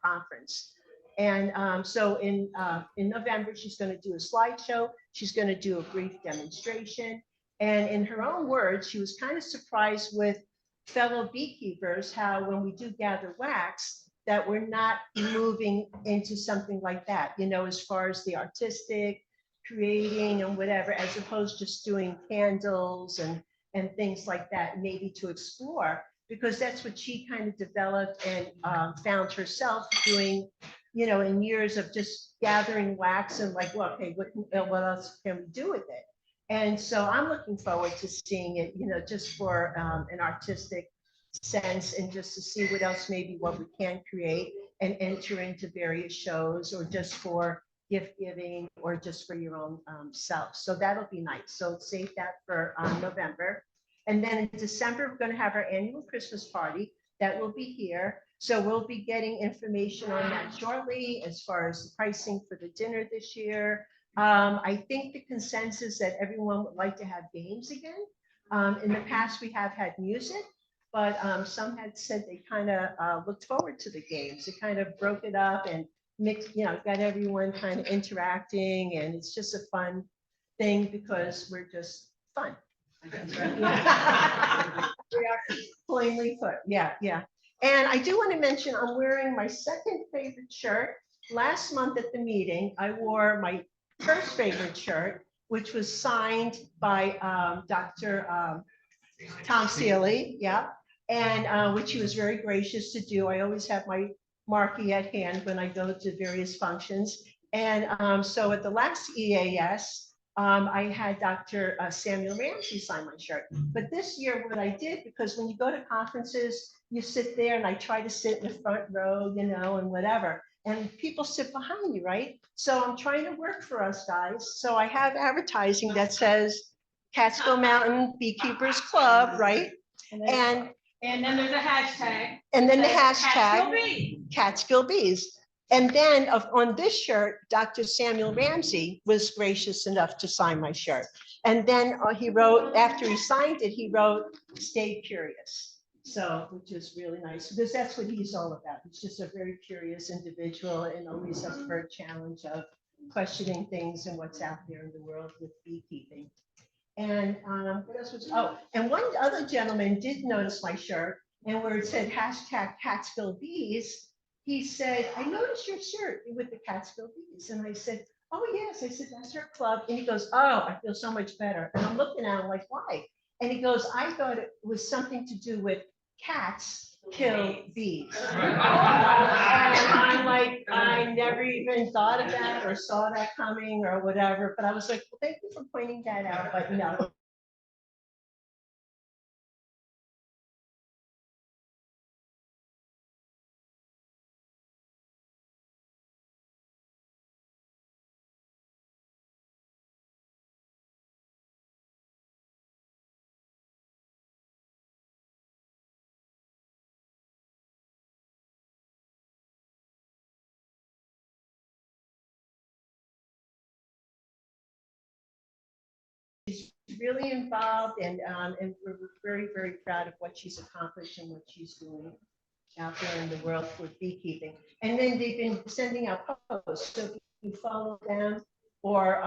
conference. And so in November, she's going to do a slideshow. She's going to do a brief demonstration. And in her own words, she was kind of surprised with fellow beekeepers, how when we do gather wax, that we're not moving into something like that, you know, as far as the artistic, creating and whatever, as opposed to just doing candles and things like that, maybe to explore, because that's what she kind of developed and found herself doing, you know, in years of just gathering wax and like, well, okay, what else can we do with it? And so I'm looking forward to seeing it, you know, just for an artistic sense and just to see what else, maybe what we can create and enter into various shows, or just for gift giving, or just for your own self. So that'll be nice. So save that for November. And then in December, we're going to have our annual Christmas party that will be here. So we'll be getting information on that shortly, as far as the pricing for the dinner this year. I think the consensus that everyone would like to have games again. In the past, we have had music, but some had said they kind of looked forward to the games. It kind of broke it up and mixed, you know, got everyone kind of interacting, and it's just a fun thing because we're just fun. We are plainly put, yeah. And I do want to mention, I'm wearing my second favorite shirt. Last month at the meeting, I wore my first favorite shirt, which was signed by Dr. Tom Seeley, yeah, and which he was very gracious to do. I always have my marquee at hand when I go to various functions. And so at the last EAS, I had Dr. Samuel Ramsey sign my shirt. But this year, what I did, because when you go to conferences, you sit there, and I try to sit in the front row, you know, and whatever. And people sit behind you, right? So I'm trying to work for us guys. So I have advertising that says Catskill Mountain Beekeepers Club, right? And then there's a hashtag. And then the hashtag Catskill Bees. Catskill Bees. And then on this shirt, Dr. Samuel Ramsey was gracious enough to sign my shirt. And then he wrote, after he signed it, he wrote, "Stay curious." So, which is really nice, because that's what he's all about. He's just a very curious individual and always up for a challenge of questioning things and what's out there in the world with beekeeping. And what else was, oh, and one other gentleman did notice my shirt, and where it said hashtag Catskill Bees, he said, "I noticed your shirt with the Catskill Bees." And I said, "Oh yes," I said, "that's our club." And he goes, "Oh, I feel so much better." And I'm looking at him like, "Why?" And he goes, "I thought it was something to do with cats kill bees." And I'm like, I never even thought of that or saw that coming or whatever, but I was like, well, thank you for pointing that out, but no. She's really involved, and we're very, very proud of what she's accomplished and what she's doing out there in the world for beekeeping. And then they've been sending out posts. So if you follow them, or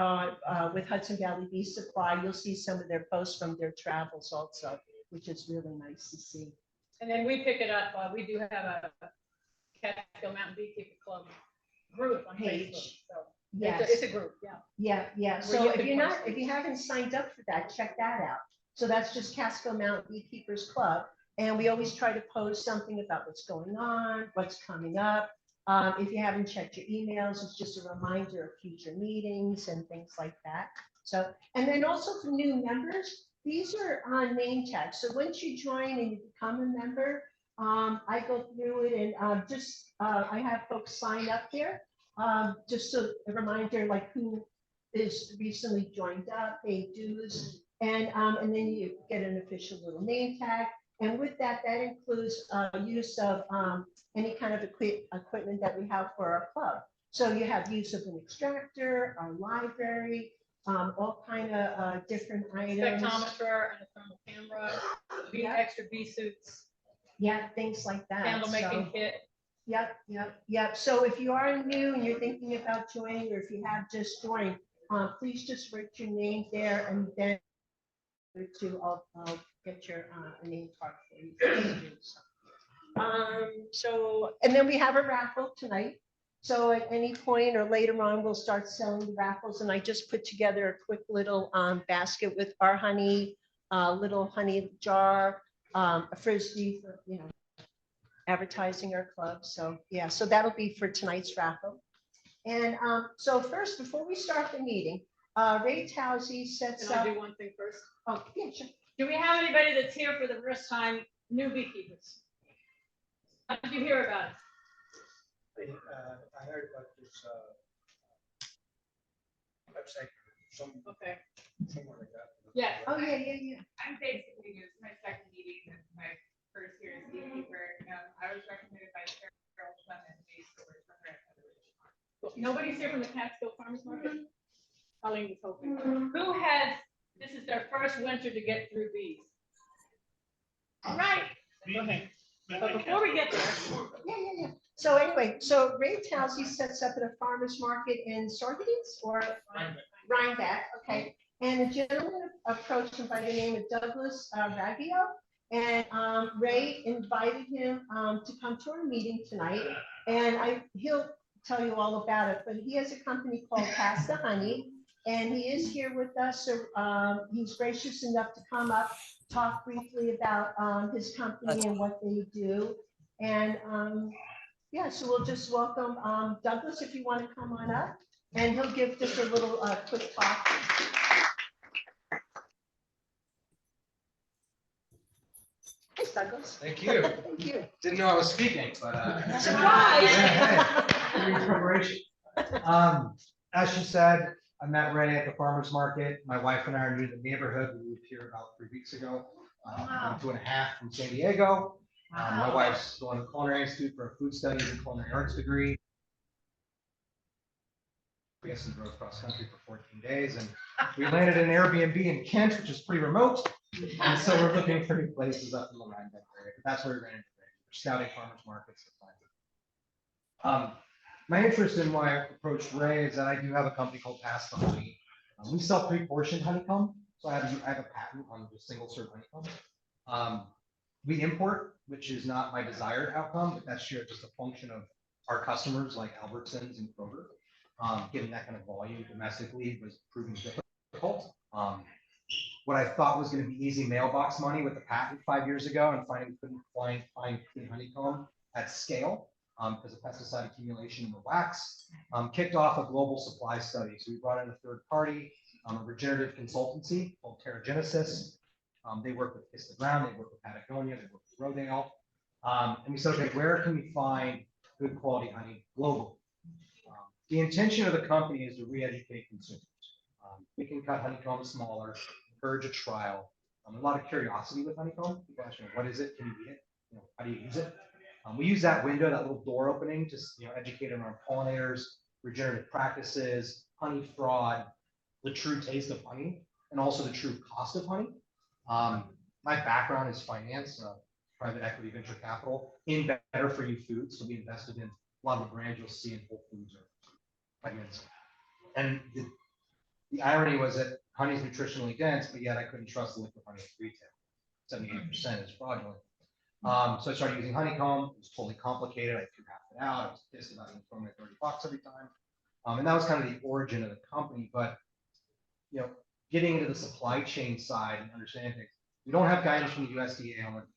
with Hudson Valley Bee Supply, you'll see some of their posts from their travels also, which is really nice to see. And then we pick it up. We do have a Catskill Mountain Beekeeper Club group on Page. Facebook. So Yes. it's a group, yeah. Yeah. So if you haven't signed up for that, check that out. So that's just Catskill Mountain Beekeepers Club. And we always try to post something about what's going on, what's coming up. If you haven't checked your emails, it's just a reminder of future meetings and things like that. So, and then also for new members, these are on name tags. So once you join and you become a member, I go through it and I have folks sign up there. Just so a reminder, like who is recently joined up, paid dues, and then you get an official little name tag. And with that, that includes use of any kind of equipment that we have for our club. So you have use of an extractor, our library, all kind of different items. Spectrometer and a thermal camera, extra bee suits. Yeah, things like that. Candle making kit. Yep. So if you are new and you're thinking about joining, or if you have just joined, please just write your name there, and then I'll get your name card for you. So, and then we have a raffle tonight. So at any point or later on, we'll start selling the raffles. And I just put together a quick little basket with our honey, little honey jar, a frisbee for, advertising our club. So yeah, so that'll be for tonight's raffle. And so first, before we start the meeting, Ray Towsey sets Can I up. do one thing first? Oh, yeah, sure. Do we have anybody that's here for the first time, new beekeepers? How did you hear about it? I heard about this website, Okay. somewhere like that. Yeah. Oh, yeah. I'm basically new. It's my second meeting and my first year as beekeeper. I was recommended by Carol Clement, who used to work for her at the Nobody's here from the Catskill Farmers Market? Colleen was hoping. Who has, this is their first winter to get through bees? All right. Go ahead. But before we get there, Yeah. So anyway, so Ray Towsey sets up at a farmer's market in Saugerties or Rhinebeck, okay. And a gentleman approached him by the name of Douglas Raggio. And Ray invited him to come to our meeting tonight. And he'll tell you all about it, but he has a company called Pass the Honey. And he is here with us. So he's gracious enough to come up, talk briefly about his company and what they do. And yeah, so we'll just welcome Douglas, if you want to come on up, and he'll give just a little quick talk. Thanks, Douglas. Thank you. Thank you. Didn't know I was speaking, but Surprise! yeah, preparation. As she said, I met Ray at the farmer's market. My wife and I are new to the neighborhood. We moved here about 3 weeks ago. I'm 2.5 from San Diego. My wife's going to the Culinary Institute for a food studies and culinary arts degree. We guess and drove cross country for 14 days, and we landed in an Airbnb in Kent, which is pretty remote. And so we're looking for new places up in the Rhinebeck area. But that's where we ran into Ray. We're scouting farmers markets. My interest in why I approached Ray is that I do have a company called Pass the Honey. We sell pre-portioned honeycomb, so I have a patent on the single serve honeycomb. We import, which is not my desired outcome, but that's just a function of our customers like Albertsons and Kroger. Getting that kind of volume domestically was proving difficult. What I thought was going to be easy mailbox money with the patent 5 years ago, and couldn't find clean honeycomb at scale because of pesticide accumulation in the wax, kicked off a global supply study. So we brought in a third party, a regenerative consultancy called Terragenesis. They work with Kiss the Ground, they work with Patagonia, they work with Rodale. And we said, okay, where can we find good quality honey globally? The intention of the company is to re-educate consumers. We can cut honeycomb smaller, encourage a trial. A lot of curiosity with honeycomb. People ask, what is it? Can you eat it? How do you use it? We use that window, that little door opening, to educate around pollinators, regenerative practices, honey fraud, the true taste of honey, and also the true cost of honey. My background is finance, private equity, venture capital in better for you foods. So we invested in a lot of the brands you'll see in Whole Foods or Wegmans. And the irony was that honey is nutritionally dense, but yet I couldn't trust the liquid honey at retail. 78% is fraudulent. So I started using honeycomb. It was totally complicated. I threw half it out. I was pissed about it, throwing $30 every time. And that was kind of the origin of the company. But getting into the supply chain side and understanding things, we don't have guidance from the USDA on it.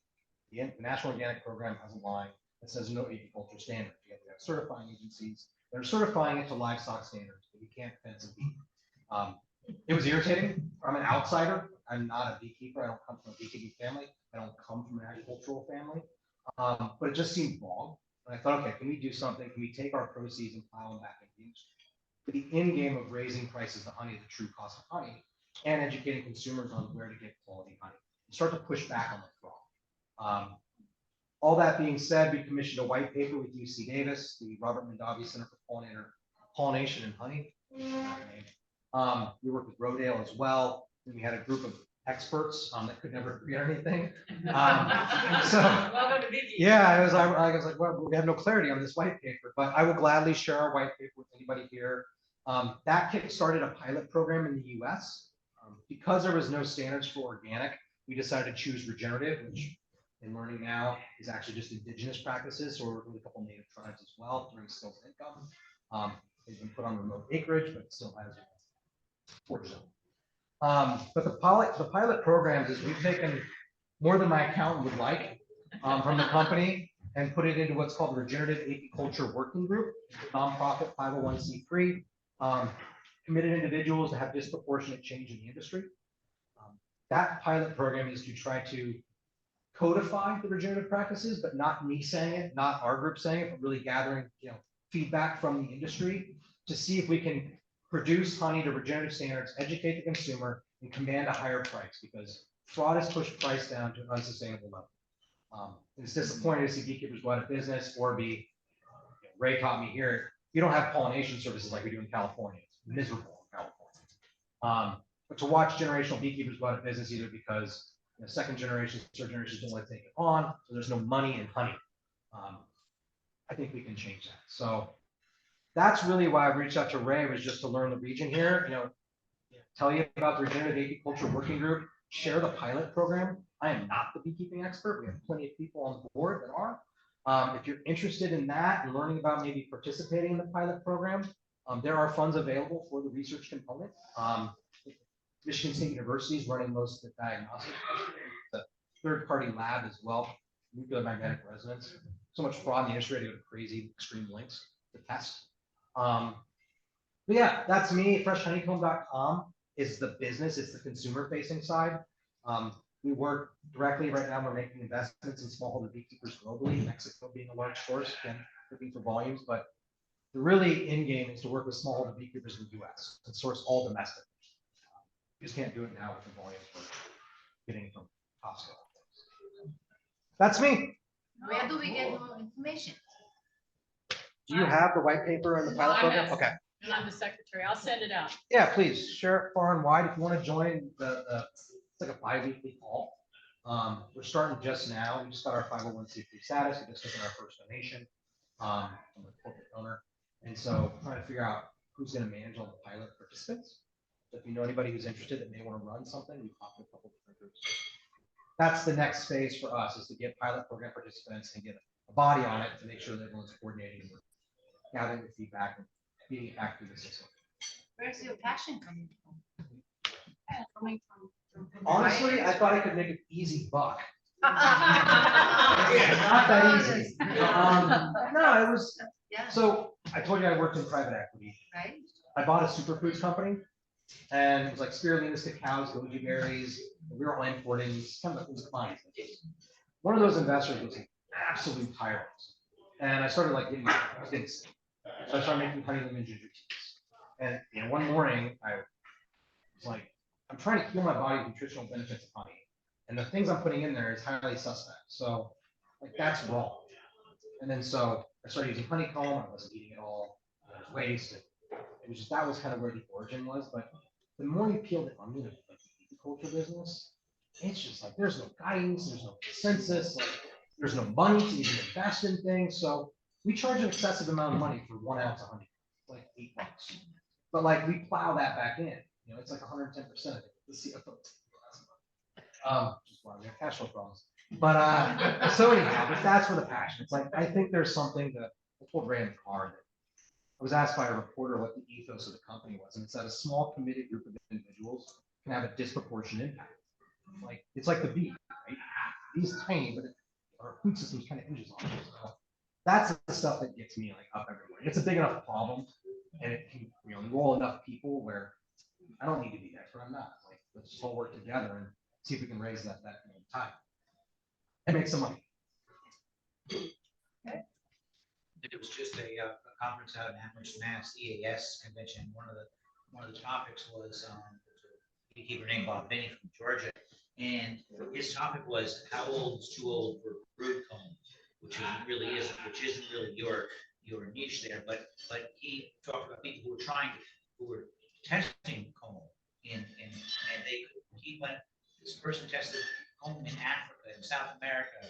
The National Organic Program has a line that says no agricultural standards. We have certifying agencies that are certifying it to livestock standards, but we can't fence a bee. It was irritating. I'm an outsider. I'm not a beekeeper. I don't come from a beekeeping family. I don't come from an agricultural family. But it just seemed wrong. And I thought, okay, can we do something? Can we take our proceeds and plow them back into the industry? For the end game of raising prices of honey, the true cost of honey, and educating consumers on where to get quality honey. Start to push back on the fraud. All that being said, we commissioned a white paper with UC Davis, the Robert Mondavi Center for Pollination and Honey. We worked with Rodale as well. And we had a group of experts that could never create anything. So Welcome to Beekeepers. yeah, I was like, well, we have no clarity on this white paper, but I will gladly share our white paper with anybody here. That kick-started a pilot program in the US. Because there was no standards for organic, we decided to choose regenerative, which in learning now is actually just indigenous practices. So we're working with a couple native tribes as well to bring skills and income. They've been put on remote acreage, but it still has forage zone. But the pilot programs is we've taken more than my accountant would like from the company and put it into what's called the Regenerative Apiculture Working Group, nonprofit 501c3, committed individuals to have disproportionate change in the industry. That pilot program is to try to codify the regenerative practices, but not me saying it, not our group saying it, but really gathering feedback from the industry to see if we can produce honey to regenerative standards, educate the consumer, and command a higher price, because fraud has pushed price down to an unsustainable level. It's disappointing to see beekeepers go out of business or be, Ray taught me here, you don't have pollination services like we do in California. It's miserable in California. But to watch generational beekeepers go out of business either because second generations, third generations don't want to take it on, so there's no money in honey. I think we can change that. So that's really why I reached out to Ray, was just to learn the region here, tell you about the Regenerative Apiculture Working Group, share the pilot program. I am not the beekeeping expert. We have plenty of people on board that are. If you're interested in that and learning about maybe participating in the pilot program, there are funds available for the research component. Michigan State University is running most of the diagnostics. The third-party lab as well, nuclear magnetic resonance. So much fraud in the industry, to go to crazy extreme links to test. But yeah, that's me. FreshHoneycomb.com is the business. It's the consumer-facing side. We work directly right now. We're making investments in smallholder beekeepers globally. Mexico being a large source, again, looking for volumes. But the really end game is to work with smallholder beekeepers in the U.S. and source all domestic. You just can't do it now with the volumes we're getting from Costco. That's me. Where do we get more information? Do you have the white paper and the pilot program? Okay. And I'm the secretary. I'll send it out. Yeah, please share it far and wide. If you want to join it's like a bi-weekly call. We're starting just now. We just got our 501c3 status. We just took in our first donation from a corporate donor. And so trying to figure out who's going to manage all the pilot participants. So if you know anybody who's interested that may want to run something, we've talked to a couple different groups. That's the next phase for us, is to get pilot program participants and get a body on it to make sure that everyone's coordinating and gathering the feedback and feeding it back through the system. Where's your passion coming from? Coming from Honestly, I thought I could make an easy buck. Yeah. It's not that easy. No, it was. Yeah. So I told you I worked in private equity. Right? I bought a superfoods company, and it was like spirulina to cows, goji berries. We were all importing. Kind of, it was clients. One of those investors was an absolute tyrant, and I started like getting sick. So I started making honey lemon ginger teas. And one morning I was like, I'm trying to heal my body's nutritional benefits of honey, and the things I'm putting in there is highly suspect. So like that's wrong. And then so I started using honeycomb. I wasn't eating it all. There was waste. It was just, that was kind of where the origin was. But the more you peel the onion of like the agriculture business, it's just like there's no guidance, there's no consensus, like there's no money to even invest in things. So we charge an excessive amount of money for 1 ounce of honey, like $8. But like we plow that back in, it's like 110% of it. The CFO. Just why we have cash flow problems. But so anyhow, but that's where the passion. It's like I think there's something that I told Ray in the car that I was asked by a reporter what the ethos of the company was, and it's that a small committed group of individuals can have a disproportionate impact. Like it's like the bee, right? Bee's tiny, but our food system kind of hinges on it. So that's the stuff that gets me like up every morning. It's a big enough problem, and it can enroll enough people where I don't need to be the expert. I'm not. Like let's just all work together and see if we can raise that time and make some money. It was just a conference out in Amherst, Mass, EAS convention. One of the topics was a beekeeper named Bob Binney from Georgia, and his topic was how old is too old for brood comb, which isn't really your niche there. But he talked about people who were testing comb, and he went this person tested comb in Africa, in South America,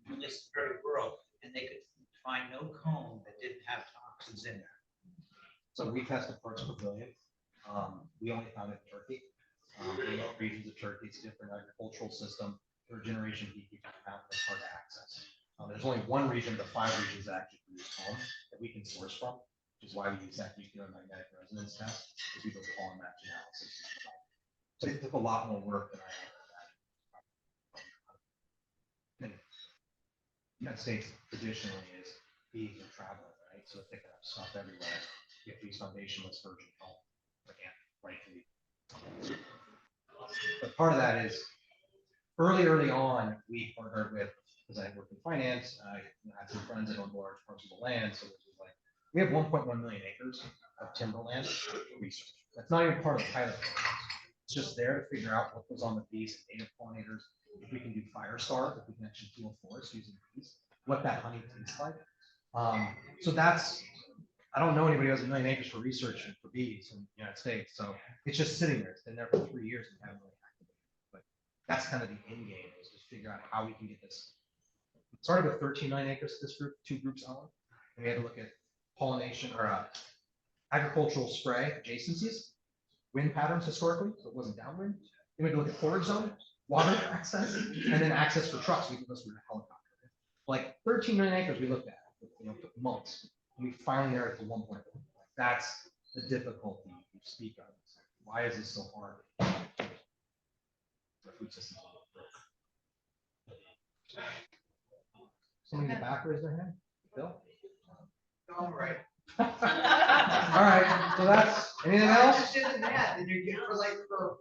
and this very rural, and they could find no comb that didn't have toxins in there. So we tested parts per billion. We only found it in Turkey. Remote regions of Turkey, it's a different agricultural system. Third generation beekeepers found it's hard to access. There's only one region of the 5 regions that actually produce comb that we can source from, which is why we use that nuclear magnetic resonance test, because we do pollen match analysis. So it took a lot more work than I ever had. The United States traditionally is bees are traveling, right? So they're picking up stuff everywhere. You have to use foundationless virgin comb. Again, rightfully. But part of that is early on, we partnered with, because I worked in finance, I had some friends that owned large parts of the land. So it was like, we have 1.1 million acres of timberland for research. That's not even part of the pilot program. It's just there to figure out what goes on with bees and native pollinators. If we can do fire stars, if we can actually do a forest using bees, what that honey tastes like. So that's, I don't know anybody who has 1 million acres for research for bees in the United States. So it's just sitting there. It's been there for 3 years and we haven't really activated it. But that's kind of the end game, is just figure out how we can get this. It started with 13 million acres this group, 2 groups own. And we had to look at pollination or agricultural spray adjacencies, wind patterns historically, so it wasn't downwind. Then we had to look at forage zone, water access, and then access for trucks. We did this with a helicopter. Like 13 million acres we looked at, took months. And we finally narrowed it to 1.1. That's the difficulty you speak of. Why is this so hard? The food system. Somebody in the back raise their hand? Bill? All right. All right, so that's, anything else? Just did the math, and you get for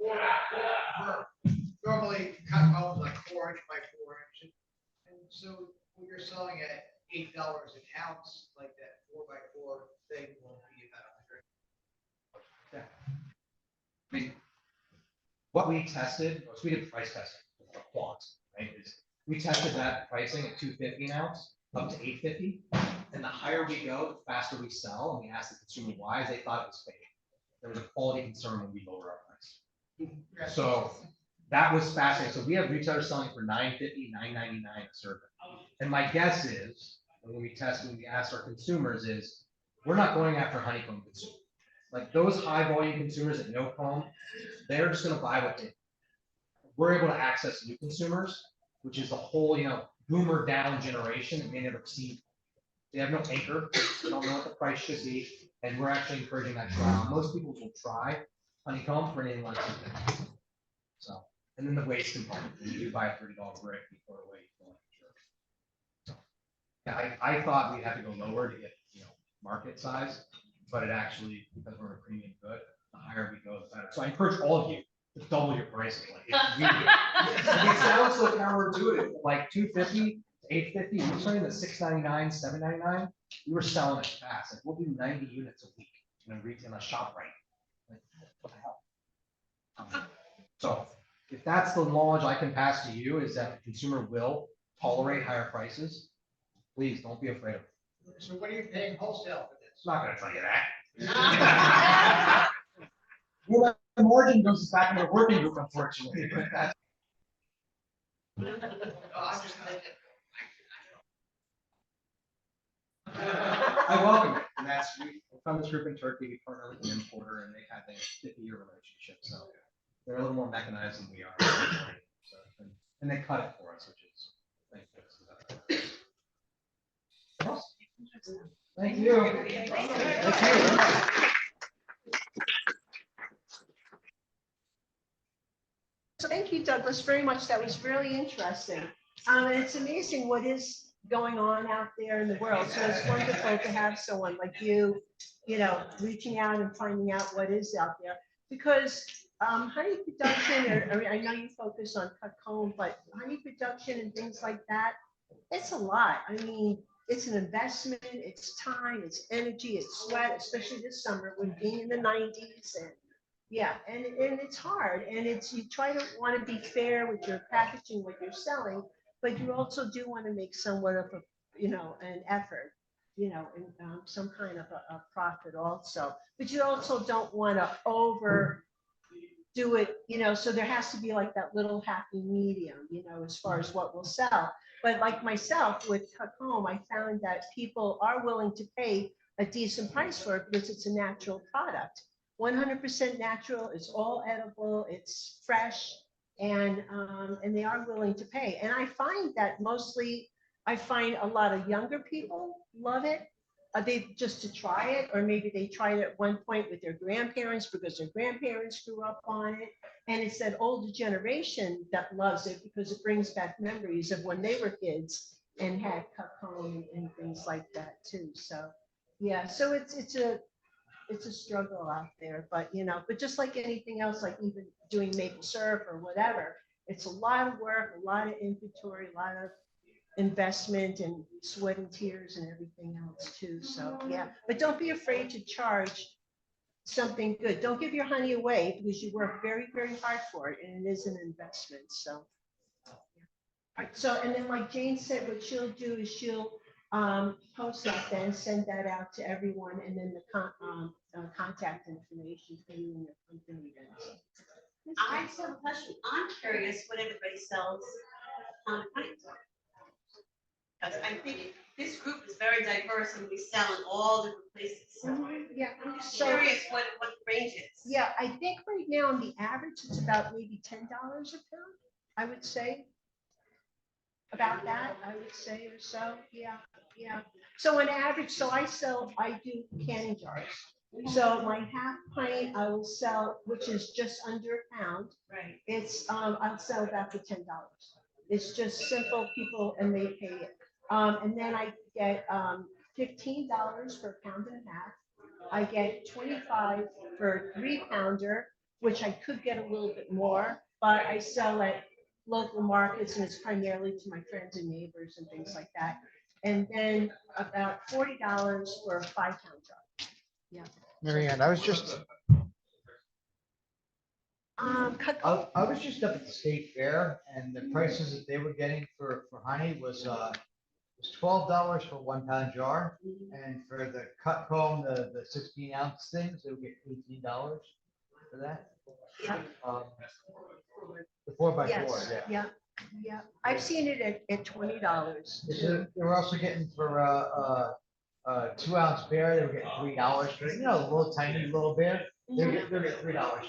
normally cut cones like 4 inch by 4 inch. And so when you're selling at $8 an ounce, like that 4 by 4 thing won't be about 100. Yeah. I mean, what we tested, so we did price testing for quant, right? We tested that pricing at $2.50 an ounce up to $8.50. And the higher we go, the faster we sell. And we asked the consumer why, they thought it was fake. There was a quality concern when we lower our price. So that was fascinating. So we have retailers selling for $9.50, $9.99 a serving. And my guess is, when we ask our consumers, is we're not going after honeycomb consumers. Like those high volume consumers that know comb, they're just going to buy what they. We're able to access new consumers, which is the whole, boomer down generation that may never see. They have no anchor. They don't know what the price should be. And we're actually encouraging that trial. Most people will try honeycomb for anything like that. So, and then the waste component. When you do buy a $30 brick, you throw it away. So, yeah, I thought we'd have to go lower to get, market size, but it actually, because we're a premium good, the higher we go, the better. So I encourage all of you to double your prices. Like, it sounds so counterintuitive, like $2.50. $8.50, we were selling at $6.99, $7.99. We were selling it fast. Like we'll do 90 units a week in a shop right. Like, what the hell? So if that's the knowledge I can pass to you, is that the consumer will tolerate higher prices, please don't be afraid of it. So what are you paying wholesale for this? It's not going to tell you that. Well, the margin goes back into the working group, unfortunately. But that's No, I'm just thinking. I welcome it, and that's we found this group in Turkey. We partner with an importer, and they have a 50-year relationship, so they're a little more mechanized than we are. So, and they cut it for us, which is thank you. Thank you. So thank you, Douglas, very much. That was really interesting. And it's amazing what is going on out there in the world. So it's wonderful to have someone like you, reaching out and finding out what is out there. Because honey production, I know you focus on cut comb, but honey production and things like that, it's a lot. I mean, it's an investment, it's time, it's energy, it's sweat, especially this summer when being in the 90s. And yeah, and it's hard. And you try to want to be fair with your packaging, what you're selling, but you also do want to make somewhat of an effort, and some kind of a profit also. But you also don't want to over do it, so there has to be like that little happy medium, as far as what will sell. But like myself with Tuck Home, I found that people are willing to pay a decent price for it because it's a natural product. 100% natural, it's all edible, it's fresh, and they are willing to pay. And I find that mostly, I find a lot of younger people love it. They just to try it, or maybe they tried it at one point with their grandparents because their grandparents grew up on it. And it's that older generation that loves it because it brings back memories of when they were kids and had Tuck Home and things like that too. So yeah, so it's a struggle out there, but but just like anything else, like even doing maple syrup or whatever, it's a lot of work, a lot of inventory, a lot of investment and sweat and tears and everything else too. So yeah, but don't be afraid to charge something good. Don't give your honey away because you work very, very hard for it, and it is an investment. So so, and then like Jane said, what she'll do is she'll post that, then send that out to everyone, and then the contact information for you and your company. Then. So, I just have a question. I'm curious what everybody sells on honey. Because I think this group is very diverse and we sell in all different places. So yeah, I'm just so, curious what the range is. yeah, I think right now on the average it's about maybe $10 a pound. I would say about that. I would say or so. Yeah, yeah. So on average, so I do canning jars. So my half pint I will sell, which is just under a pound. Right. It's I'll sell that for $10. It's just simple people and they pay it. And then I get $15 for a pound and a half. I get 25 for a 3-pounder, which I could get a little bit more, but I sell at local markets and it's primarily to my friends and neighbors and things like that. And then about $40 for a 5-pound jar. Yeah. Marianne, I was just I was just up at the state fair and the prices that they were getting for honey was $12 for 1-pound jar. And for the cut comb, the 16-ounce things, they would get $18 for that. Yeah. The 4x4, Yes, yeah. yeah. I've seen it at $20. They were also getting for a 2-ounce bear, they were getting $3 for, a little tiny little bear. They're getting $3 for it.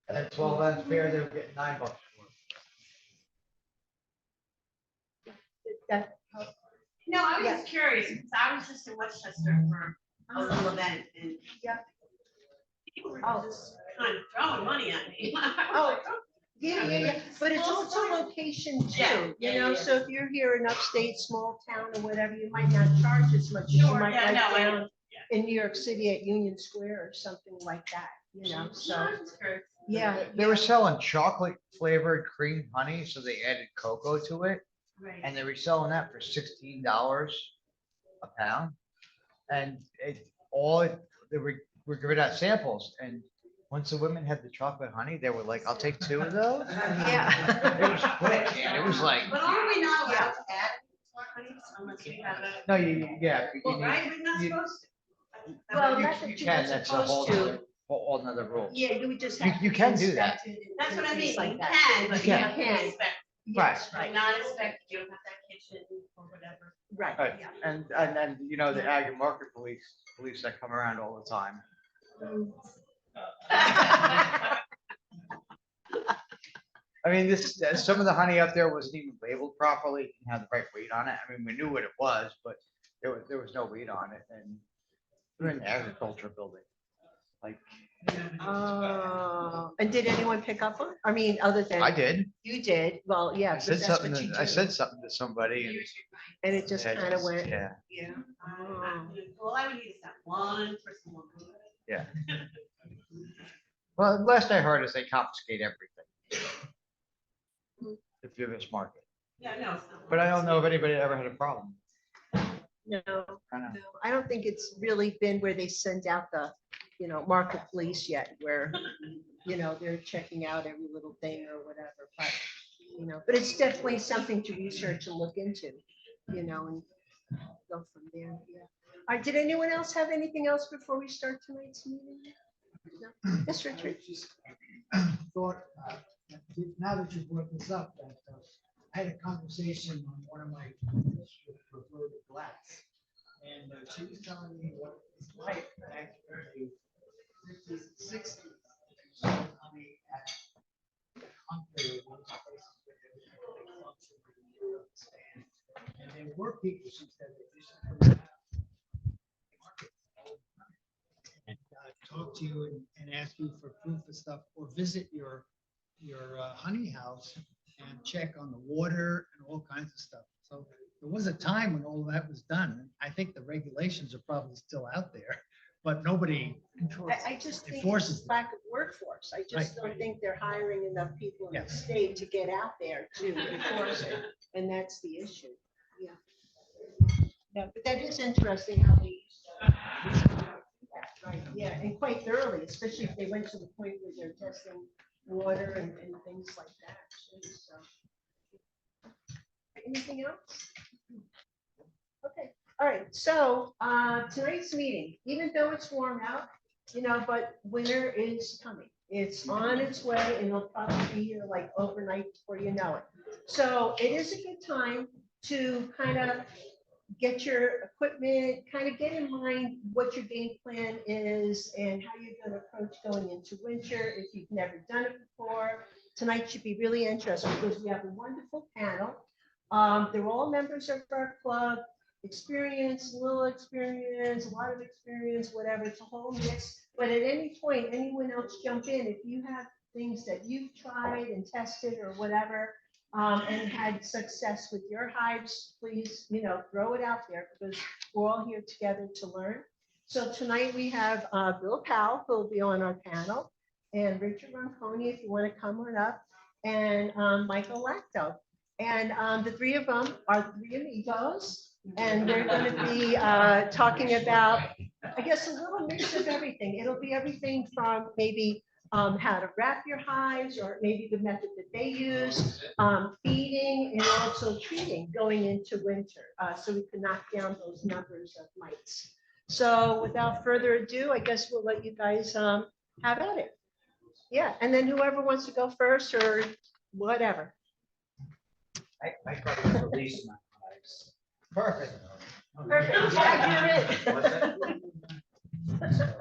And a 12-ounce bear, they were getting $9 for. That, No, I was Yeah. just curious because I was just in Westchester for a little event and Yeah. people were just kind of throwing money at me. Oh, yeah. But it's also location too, Yeah. so if you're here in upstate, small town or whatever, you might not charge as much as you Sure, might yeah, like no, I- down in New York City at Union Square or something like that, so, I was just curious. yeah. They were selling chocolate flavored cream honey, so they added cocoa to it, Right. and they were selling that for $16 a pound. And they were giving out samples, and once the women had the chocolate honey, they were like, "I'll take 2 of those." Yeah. It was quick, man. It was like, But are we not allowed to add to our honey unless we have a? no, yeah. you Well, need- right, we're not you- supposed to. Well, you- not that you you can, were that's a supposed to. whole nother rule. Yeah, you would just You- have. you to can be do that. inspected and That's what I things mean, like you that. can, but you You have to can. inspect. Yes, Like right, not inspect, you don't have that kitchen or whatever. right, Right. yeah. And the ag and market police that come around all the time. I mean, some of the honey up there wasn't even labeled properly, didn't have the right weight on it. I mean, we knew what it was, but there was no weight on it, and we're in an agriculture building. Like, And did anyone pick up on, I mean, other than. I did. You did, well, yeah. I but said that's something, what you I do. said something to somebody. And it just Yeah, kind of went. Yeah, Yeah. All I would need is that one person will do it. yeah. Well, last I heard is they confiscate everything. The Vivis market, Yeah, no, it's not. but I don't know if anybody ever had a problem. No, I know. no, I don't think it's really been where they send out the, market police yet, where, they're checking out every little thing or whatever, but it's definitely something to research and look into, and go from there, yeah. All right, did anyone else have anything else before we start tonight's meeting? Yes, Richard. Thought, now that you brought this up, that I had a conversation on one of my preferred glass. And she was telling me what it's like back in the 50s and 60s. So, I mean, at Hunter, one of the places where there was a big function where you understand. And there were people, she said, that used to come out and talk to you and ask you for proof of stuff, or visit your honey house and check on the water and all kinds of stuff. So there was a time when all that was done. I think the regulations are probably still out there, but nobody I just think enforces it's them. lack of workforce. I just Right. don't think they're hiring enough people in the Yes. state to get out there to enforce it. And that's the issue. Yeah. Yeah, but that is interesting how they. Right, yeah, and quite thoroughly, especially if they went to the point where they're testing water and things like that. Too, so. Anything else? Okay, all right, so tonight's meeting, even though it's warm out, but winter is coming. It's on its way and it'll probably be here like overnight before you know it. So it is a good time to kind of get your equipment, kind of get in mind what your game plan is and how you're going to approach going into winter if you've never done it before. Tonight should be really interesting because we have a wonderful panel. They're all members of our club, experience, little experience, a lot of experience, whatever. It's a whole mix. But at any point, anyone else jump in if you have things that you've tried and tested or whatever. And had success with your hives, please, throw it out there because we're all here together to learn. So tonight we have Bill Powell, who will be on our panel, and Richard Ronconi, if you want to come on up, and Michael Lacto. And the three of them are three amigos, and they're going to be talking about, I guess, a little mix of everything. It'll be everything from maybe how to wrap your hives, or maybe the method that they use, feeding and also treating going into winter, so we can knock down those numbers of mites. So without further ado, I guess we'll let you guys have at it. Yeah, and then whoever wants to go first or whatever. I probably released my hives. Perfect. Perfect. Yeah, you're it. So,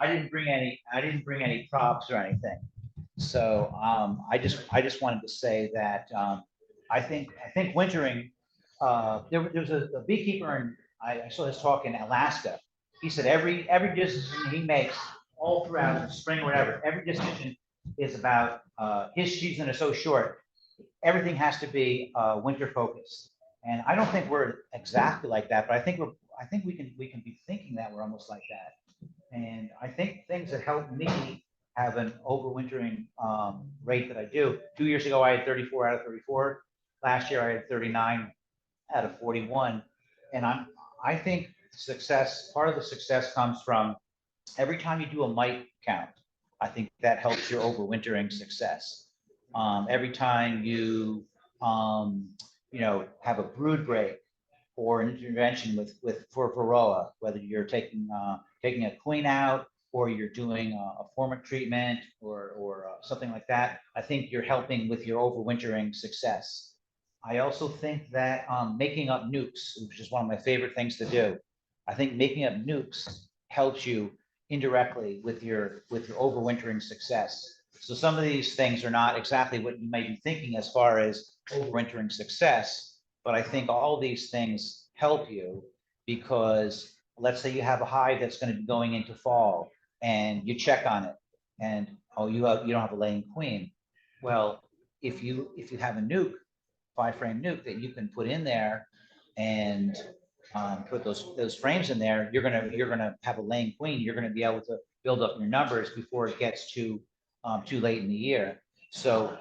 I didn't bring any props or anything. So I just wanted to say that I think wintering. There's a beekeeper, and I saw his talk in Alaska. He said every decision he makes all throughout the spring or whatever, every decision is about his season is so short. Everything has to be winter focused. And I don't think we're exactly like that, but I think we can be thinking that we're almost like that. And I think things that help me have an overwintering rate that I do. 2 years ago, I had 34 out of 34. Last year, I had 39 out of 41. And I think part of the success comes from every time you do a mite count. I think that helps your overwintering success. Every time you have a brood break or an intervention for varroa, whether you're taking a queen out or you're doing a formic treatment or something like that, I think you're helping with your overwintering success. I also think that making up nukes, which is one of my favorite things to do, I think making up nukes helps you indirectly with your overwintering success. So some of these things are not exactly what you may be thinking as far as overwintering success, but I think all these things help you because let's say you have a hive that's going to be going into fall and you check on it and you don't have a laying queen. Well, if you have a nuke, 5-frame nuke that you can put in there and put those frames in there, you're gonna have a laying queen. You're gonna be able to build up your numbers before it gets too late in the year. So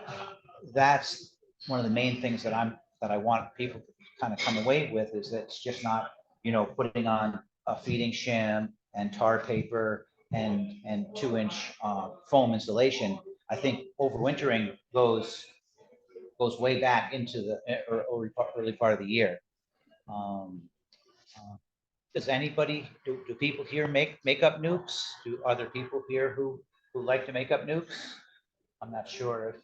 that's one of the main things that I want people to kind of come away with is that it's just not putting on a feeding shim and tar paper and 2-inch foam insulation. I think overwintering goes way back into the early part of the year. Does anybody, do people here make up nukes? Do other people here who like to make up nukes? I'm not sure if,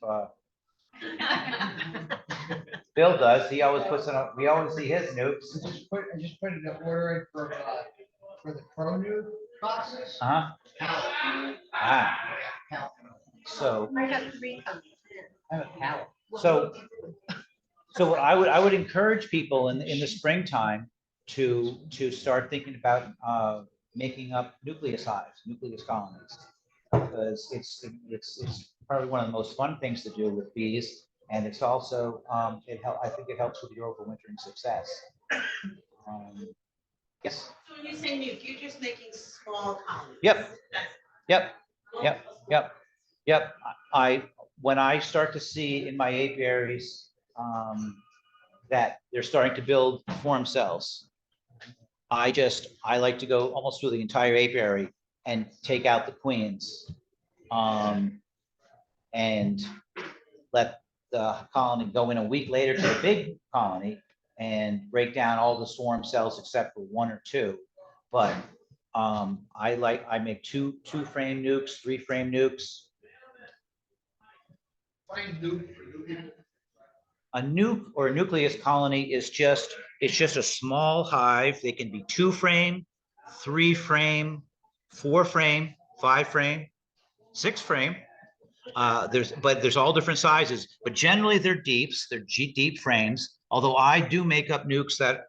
Bill does. He always puts in, we always see his nukes. I just put an order in for the pro new boxes. Uh-huh. Ah, so. I have 3 coming. I have a pallet. So, so what I would encourage people in the springtime to start thinking about making up nucleus hives, nucleus colonies. Because it's probably one of the most fun things to do with bees. And it's also, I think it helps with your overwintering success. Yes, So when you say nuke, you're just making small colonies. Yep. That's- yep, yep. When I start to see in my apiaries, that they're starting to form cells, I like to go almost through the entire apiary and take out the queens. And let the colony go in a week later to the big colony and break down all the swarm cells except for 1 or 2. But I make two frame nukes, 3 frame nukes. Find nuke for new people. A nuke or a nucleus colony is just a small hive. They can be 2 frame, 3 frame, 4 frame, 5 frame, 6 frame. There's all different sizes, but generally they're deeps, they're deep frames. Although I do make up nukes that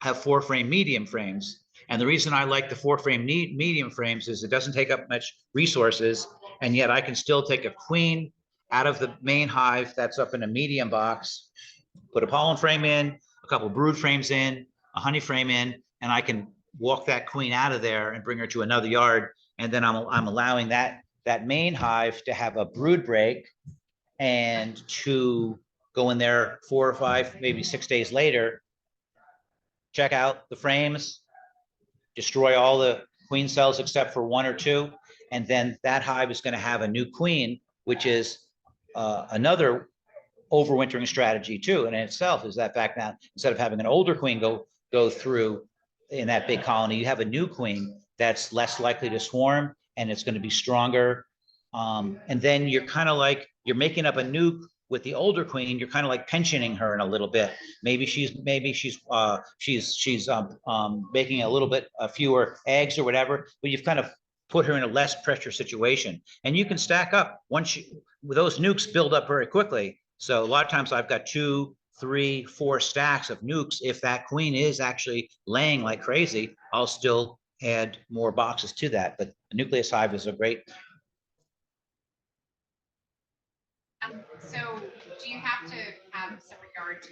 have 4 frame medium frames. And the reason I like the 4 frame medium frames is it doesn't take up much resources. And yet I can still take a queen out of the main hive that's up in a medium box, put a pollen frame in, a couple brood frames in, a honey frame in, and I can walk that queen out of there and bring her to another yard. And then I'm allowing that main hive to have a brood break and to go in there 4 or 5, maybe 6 days later, check out the frames, destroy all the queen cells except for 1 or 2. And then that hive is going to have a new queen, which is another overwintering strategy too. And in itself is that fact now, instead of having an older queen go through in that big colony, you have a new queen that's less likely to swarm and it's going to be stronger. And then you're kind of like, you're making up a nuke with the older queen. You're kind of like pensioning her in a little bit. Maybe she's making a little bit fewer eggs or whatever, but you've kind of put her in a less pressure situation. And you can stack up those nukes build up very quickly. So a lot of times I've got 2, 3, 4 stacks of nukes. If that queen is actually laying like crazy, I'll still add more boxes to that. But a nucleus hive is a great. So do you have to have separate yard to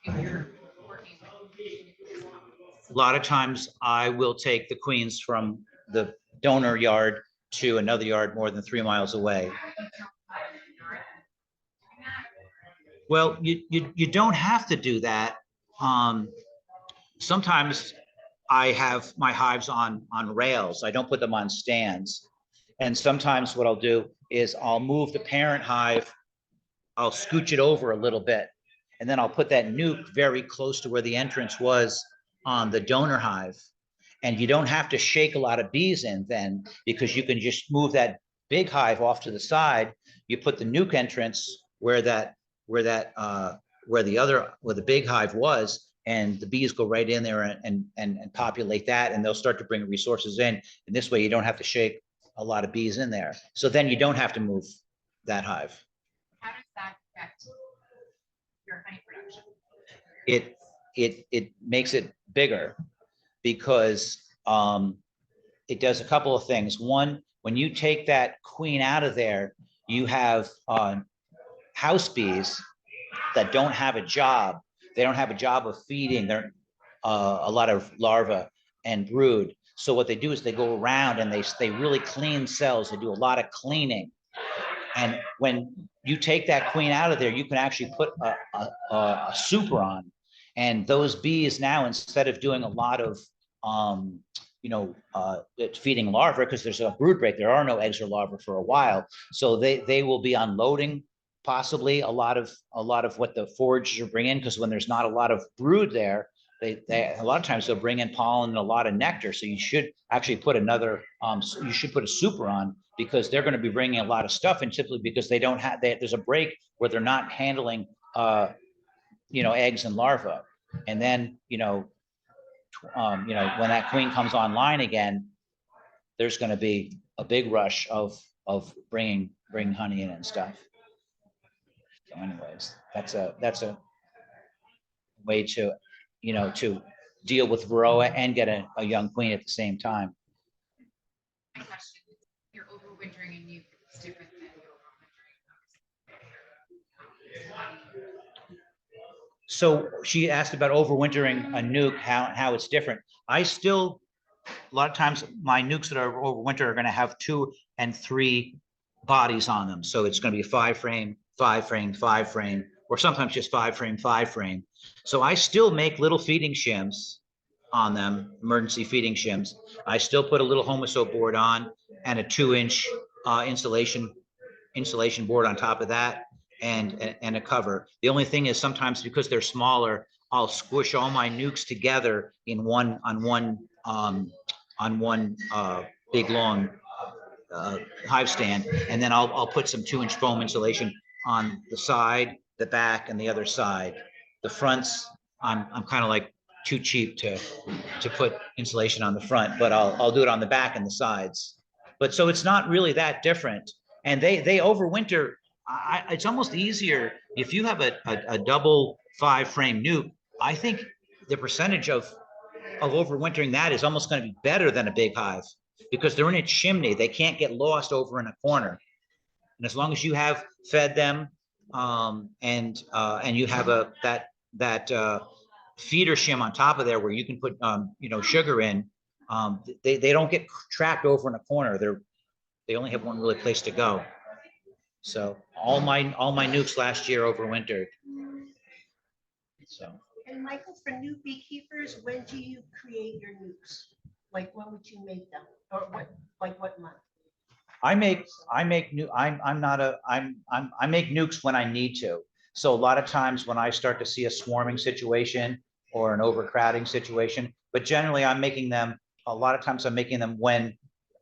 if you're working with? A lot of times I will take the queens from the donor yard to another yard more than 3 miles away. Well, you don't have to do that. Sometimes I have my hives on rails. I don't put them on stands. And sometimes what I'll do is I'll move the parent hive, I'll scooch it over a little bit, and then I'll put that nuke very close to where the entrance was on the donor hive. And you don't have to shake a lot of bees in then, because you can just move that big hive off to the side. You put the nuke entrance where the big hive was, and the bees go right in there and populate that, and they'll start to bring resources in. And this way you don't have to shake a lot of bees in there. So then you don't have to move that hive. How does that affect your honey production? It makes it bigger because it does a couple of things. One, when you take that queen out of there, you have house bees that don't have a job. They don't have a job of feeding. They're a lot of larvae and brood. So what they do is they go around and they really clean cells. They do a lot of cleaning. And when you take that queen out of there, you can actually put a super on. And those bees now, instead of doing a lot of feeding larvae, because there's a brood break, there are no eggs or larvae for a while. So they will be unloading possibly a lot of what the foragers are bringing, because when there's not a lot of brood there, a lot of times they'll bring in pollen and a lot of nectar. So you should actually put another, you should put a super on, because they're going to be bringing a lot of stuff in, simply because they don't have, there's a break where they're not handling, eggs and larvae. And then, when that queen comes online again, there's going to be a big rush of bringing honey in and stuff. So anyways, that's a way to, to deal with varroa and get a young queen at the same time. My question, you're overwintering and you, it's different than you're overwintering. So she asked about overwintering a nuke, how it's different. A lot of times my nukes that are overwinter are going to have 2 and 3 bodies on them. So it's going to be 5 frame, 5 frame, 5 frame, or sometimes just 5 frame, 5 frame. So I still make little feeding shims on them, emergency feeding shims. I still put a little homosoap board on and a 2-inch insulation board on top of that, and a cover. The only thing is, sometimes because they're smaller, I'll squish all my nukes together in one big long hive stand, and then I'll put some 2-inch foam insulation on the side, the back, and the other side. The fronts, I'm kind of like too cheap to put insulation on the front, but I'll do it on the back and the sides. But so it's not really that different. And they overwinter. It's almost easier if you have a double 5 frame nuke. I think the percentage of overwintering that is almost going to be better than a big hive, because they're in a chimney. They can't get lost over in a corner. And as long as you have fed them, and you have that feeder shim on top of there where you can put sugar in, they don't get trapped over in a corner. They only have one really place to go. So all my nukes last year overwintered. So. And Michael, for new beekeepers, when do you create your nukes? Like, when would you make them, or what month? I make nukes when I need to. So a lot of times when I start to see a swarming situation or an overcrowding situation, but generally I'm making them, a lot of times I'm making them when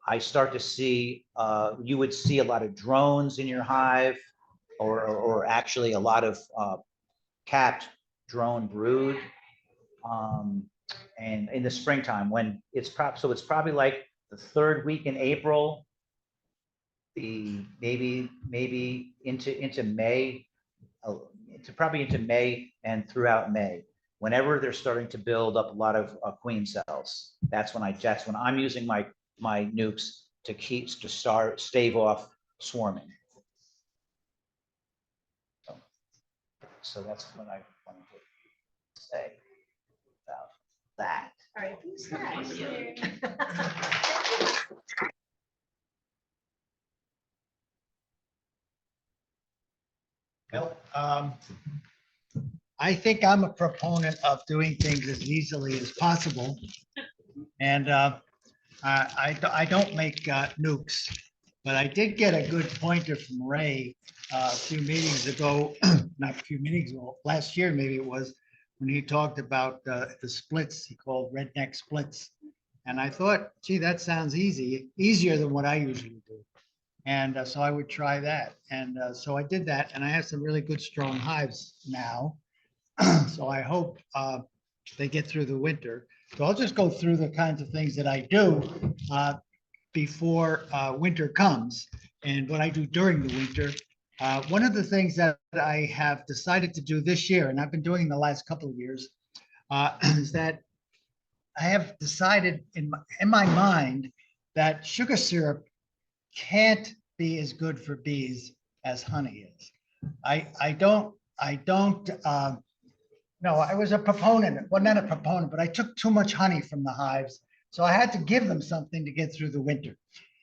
I start to see, you would see a lot of drones in your hive, or actually a lot of capped drone brood. And in the springtime, when it's probably like the 3rd week in April, maybe into May, probably into May and throughout May. Whenever they're starting to build up a lot of queen cells, that's when I'm using my nukes to stave off swarming. So that's what I wanted to say about that. All right, who's next? Well, I think I'm a proponent of doing things as easily as possible. And I don't make nukes, but I did get a good pointer from Ray a few meetings ago, not a few meetings ago, last year maybe it was, when he talked about the splits, he called redneck splits. And I thought, gee, that sounds easier than what I usually do. And so I would try that. And so I did that, and I have some really good strong hives now. So I hope they get through the winter. So I'll just go through the kinds of things that I do before winter comes, and what I do during the winter. One of the things that I have decided to do this year, and I've been doing the last couple of years, is that I have decided in my mind that sugar syrup can't be as good for bees as honey is. No, I was a proponent, well, not a proponent, but I took too much honey from the hives. So I had to give them something to get through the winter.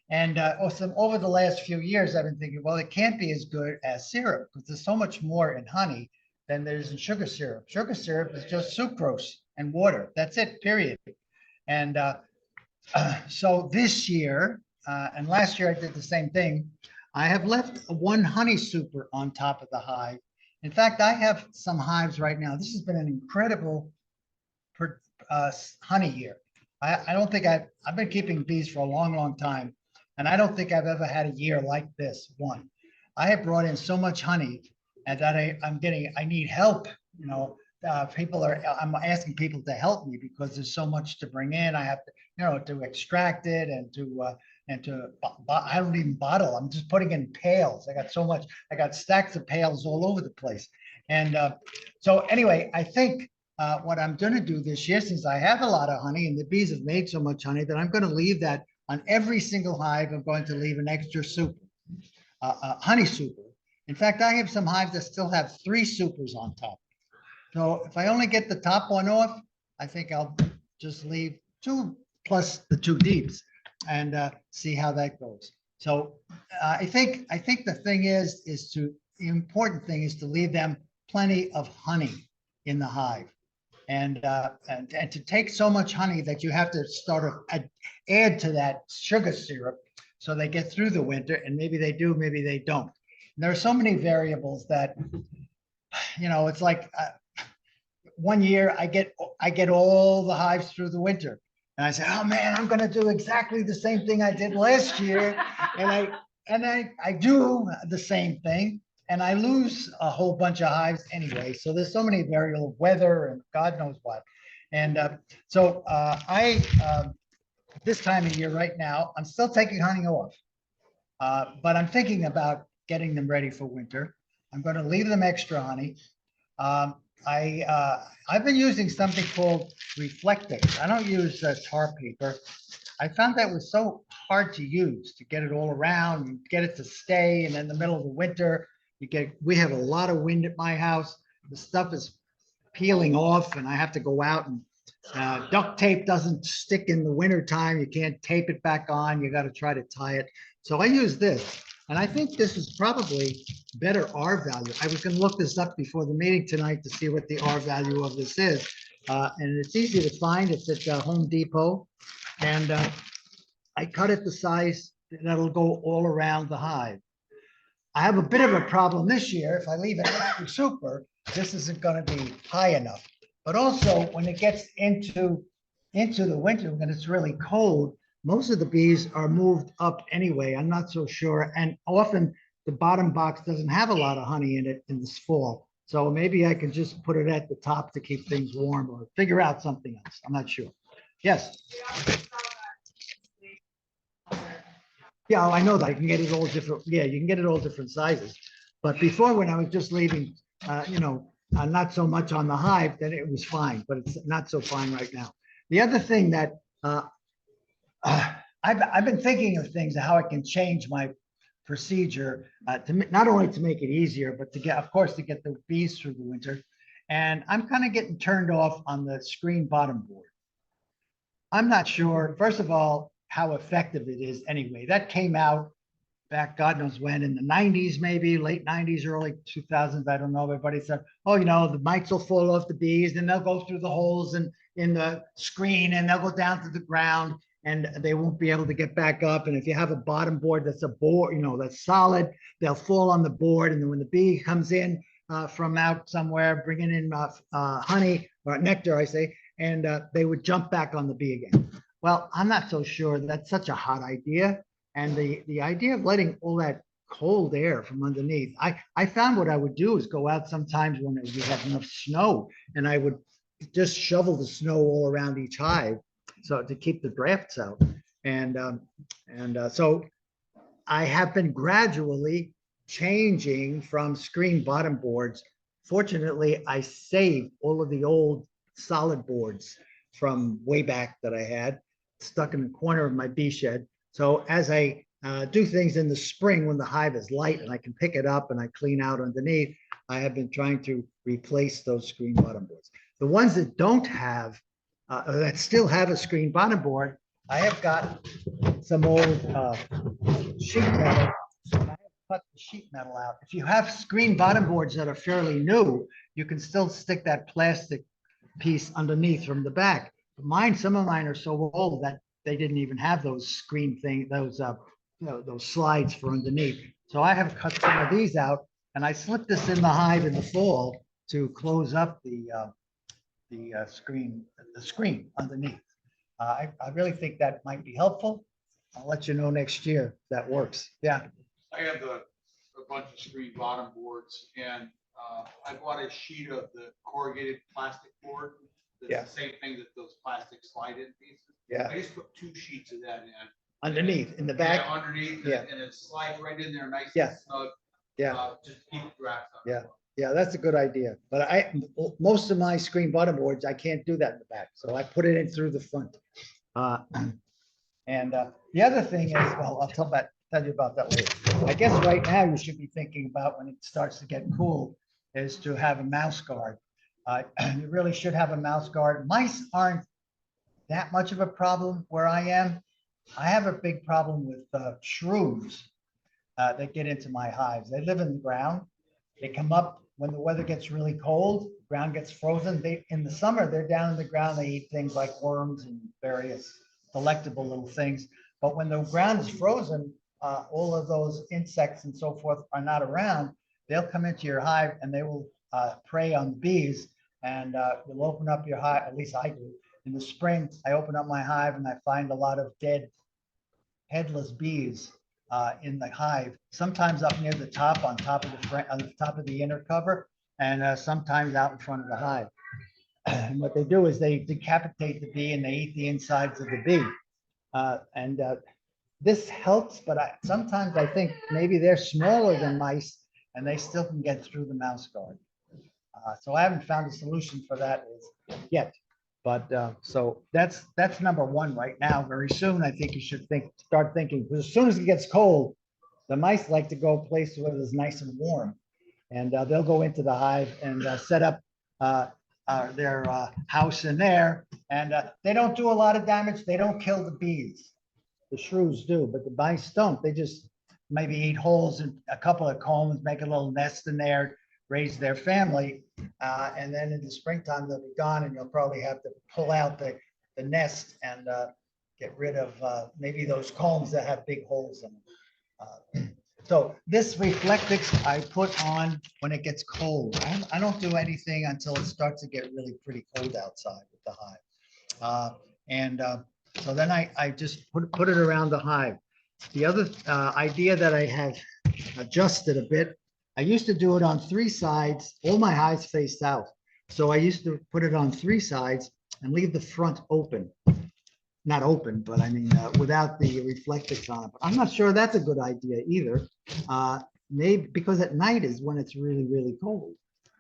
And over the last few years, I've been thinking, well, it can't be as good as syrup, because there's so much more in honey than there's in sugar syrup. Sugar syrup is just sucrose and water. That's it, period. And so this year, and last year I did the same thing, I have left one honey super on top of the hive. In fact, I have some hives right now. This has been an incredible honey year. I don't think I've been keeping bees for a long, long time. And I don't think I've ever had a year like this one. I have brought in so much honey and that I need help, I'm asking people to help me because there's so much to bring in. I have to, to extract it I don't even bottle. I'm just putting in pails. I got so much, I got stacks of pails all over the place. And so anyway, I think what I'm going to do this year, since I have a lot of honey and the bees have made so much honey, that I'm going to leave that on every single hive. I'm going to leave an extra super, honey super. In fact, I have some hives that still have 3 supers on top. So if I only get the top one off, I think I'll just leave 2 plus the 2 deeps and see how that goes. So I think the thing is the important thing is to leave them plenty of honey in the hive. And to take so much honey that you have to start to add to that sugar syrup so they get through the winter, and maybe they do, maybe they don't. And there are so many variables that, it's like one year I get all the hives through the winter. And I say, oh man, I'm going to do exactly the same thing I did last year. And I do the same thing. And I lose a whole bunch of hives anyway. So there's so many variables, weather and God knows what. And so this time of year right now, I'm still taking honey off. But I'm thinking about getting them ready for winter. I'm going to leave them extra honey. I've been using something called reflectix. I don't use tar paper. I found that was so hard to use, to get it all around and get it to stay. And in the middle of the winter, we have a lot of wind at my house. The stuff is peeling off and I have to go out and duct tape doesn't stick in the winter time. You can't tape it back on. You got to try to tie it. So I use this. And I think this is probably better R value. I was going to look this up before the meeting tonight to see what the R value of this is. And it's easy to find. It's at Home Depot. And I cut it the size that'll go all around the hive. I have a bit of a problem this year. If I leave it extra super, this isn't going to be high enough. But also when it gets into the winter, when it's really cold, most of the bees are moved up anyway. I'm not so sure. And often the bottom box doesn't have a lot of honey in it in this fall. So maybe I can just put it at the top to keep things warm or figure out something else. I'm not sure. Yes. Yeah, I know that. I can get it all different. Yeah, you can get it all different sizes. But before, when I was just leaving, not so much on the hive, then it was fine. But it's not so fine right now. The other thing that I've been thinking of things, how I can change my procedure not only to make it easier, but to get, of course, to get the bees through the winter. And I'm kind of getting turned off on the screen bottom board. I'm not sure, first of all, how effective it is anyway. That came out back, God knows when, in the 90s, maybe late 90s, early 2000s. I don't know. Everybody said, oh, the mites will fall off the bees and they'll go through the holes in the screen and they'll go down to the ground and they won't be able to get back up. And if you have a bottom board that's a board, that's solid, they'll fall on the board. And then when the bee comes in from out somewhere, bringing in honey or nectar, I say, and they would jump back on the bee again. Well, I'm not so sure that's such a hot idea. And the idea of letting all that cold air from underneath, I found what I would do is go out sometimes when we had enough snow and I would just shovel the snow all around each hive. So to keep the drafts out. And so I have been gradually changing from screen bottom boards. Fortunately, I saved all of the old solid boards from way back that I had stuck in the corner of my bee shed. So as I do things in the spring when the hive is light and I can pick it up and I clean out underneath, I have been trying to replace those screen bottom boards. The ones that don't have, that still have a screen bottom board, I have got some old sheet metal. I have cut the sheet metal out. If you have screen bottom boards that are fairly new, you can still stick that plastic piece underneath from the back. But some of mine are so old that they didn't even have those screen things, those slides for underneath. So I have cut some of these out, and I slip this in the hive in the fall to close up the screen, the screen underneath. I really think that might be helpful. I'll let you know next year if that works. Yeah. I have a bunch of screen bottom boards and I bought a sheet of the corrugated plastic board. Yeah. That's the same thing that those plastic slide in pieces. Yeah. I just put 2 sheets of that in. Underneath, in the Yeah, back. underneath, Yeah. and it slides right in there, nice Yeah. and snug. Yeah. Just keep it wrapped up. Yeah. Yeah, that's a good idea. But most of my screen bottom boards, I can't do that in the back. So I put it in through the front. And the other thing is, well, I'll tell you about that later. I guess right now you should be thinking about when it starts to get cool is to have a mouse guard. You really should have a mouse guard. Mice aren't that much of a problem where I am. I have a big problem with shrews that get into my hives. They live in the ground. They come up when the weather gets really cold, the ground gets frozen. In the summer, they're down in the ground. They eat things like worms and various delectable little things. But when the ground is frozen, all of those insects and so forth are not around. They'll come into your hive and they will prey on the bees. And you'll open up your hive, at least I do. In the spring, I open up my hive and I find a lot of dead headless bees in the hive, sometimes up near the top, on top of the inner cover, and sometimes out in front of the hive. And what they do is they decapitate the bee and they eat the insides of the bee. This helps, but sometimes I think maybe they're smaller than mice and they still can get through the mouse guard. So I haven't found a solution for that yet. But so that's number one right now. Very soon, I think you should start thinking, because as soon as it gets cold, the mice like to go places where it's nice and warm. And they'll go into the hive and set up their house in there. And they don't do a lot of damage. They don't kill the bees. The shrews do, but the mice don't. They just maybe eat holes in a couple of combs, make a little nest in there, raise their family. And then in the springtime, they'll be gone and you'll probably have to pull out the nest and get rid of maybe those combs that have big holes in them. So this Reflectix I put on when it gets cold. I don't do anything until it starts to get really pretty cold outside with the hive. So then I just put it around the hive. The other idea that I have adjusted a bit, I used to do it on 3 sides. All my hives face south. So I used to put it on 3 sides and leave the front open. Not open, but I mean, without the Reflectix on it. But I'm not sure that's a good idea either. Maybe because at night is when it's really, really cold.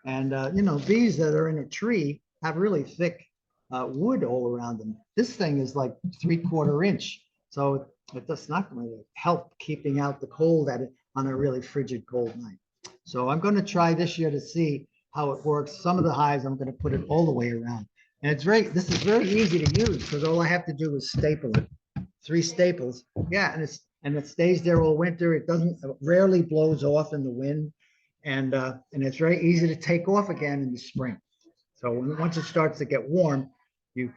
And, you know, bees that are in a tree have really thick wood all around them. This thing is like 3/4 inch. So it's not going to help keeping out the cold on a really frigid cold night. So I'm going to try this year to see how it works. Some of the hives, I'm going to put it all the way around. And this is very easy to use because all I have to do is staple it. 3 staples. Yeah, and it stays there all winter. It rarely blows off in the wind. And it's very easy to take off again in the spring. So once it starts to get warm, you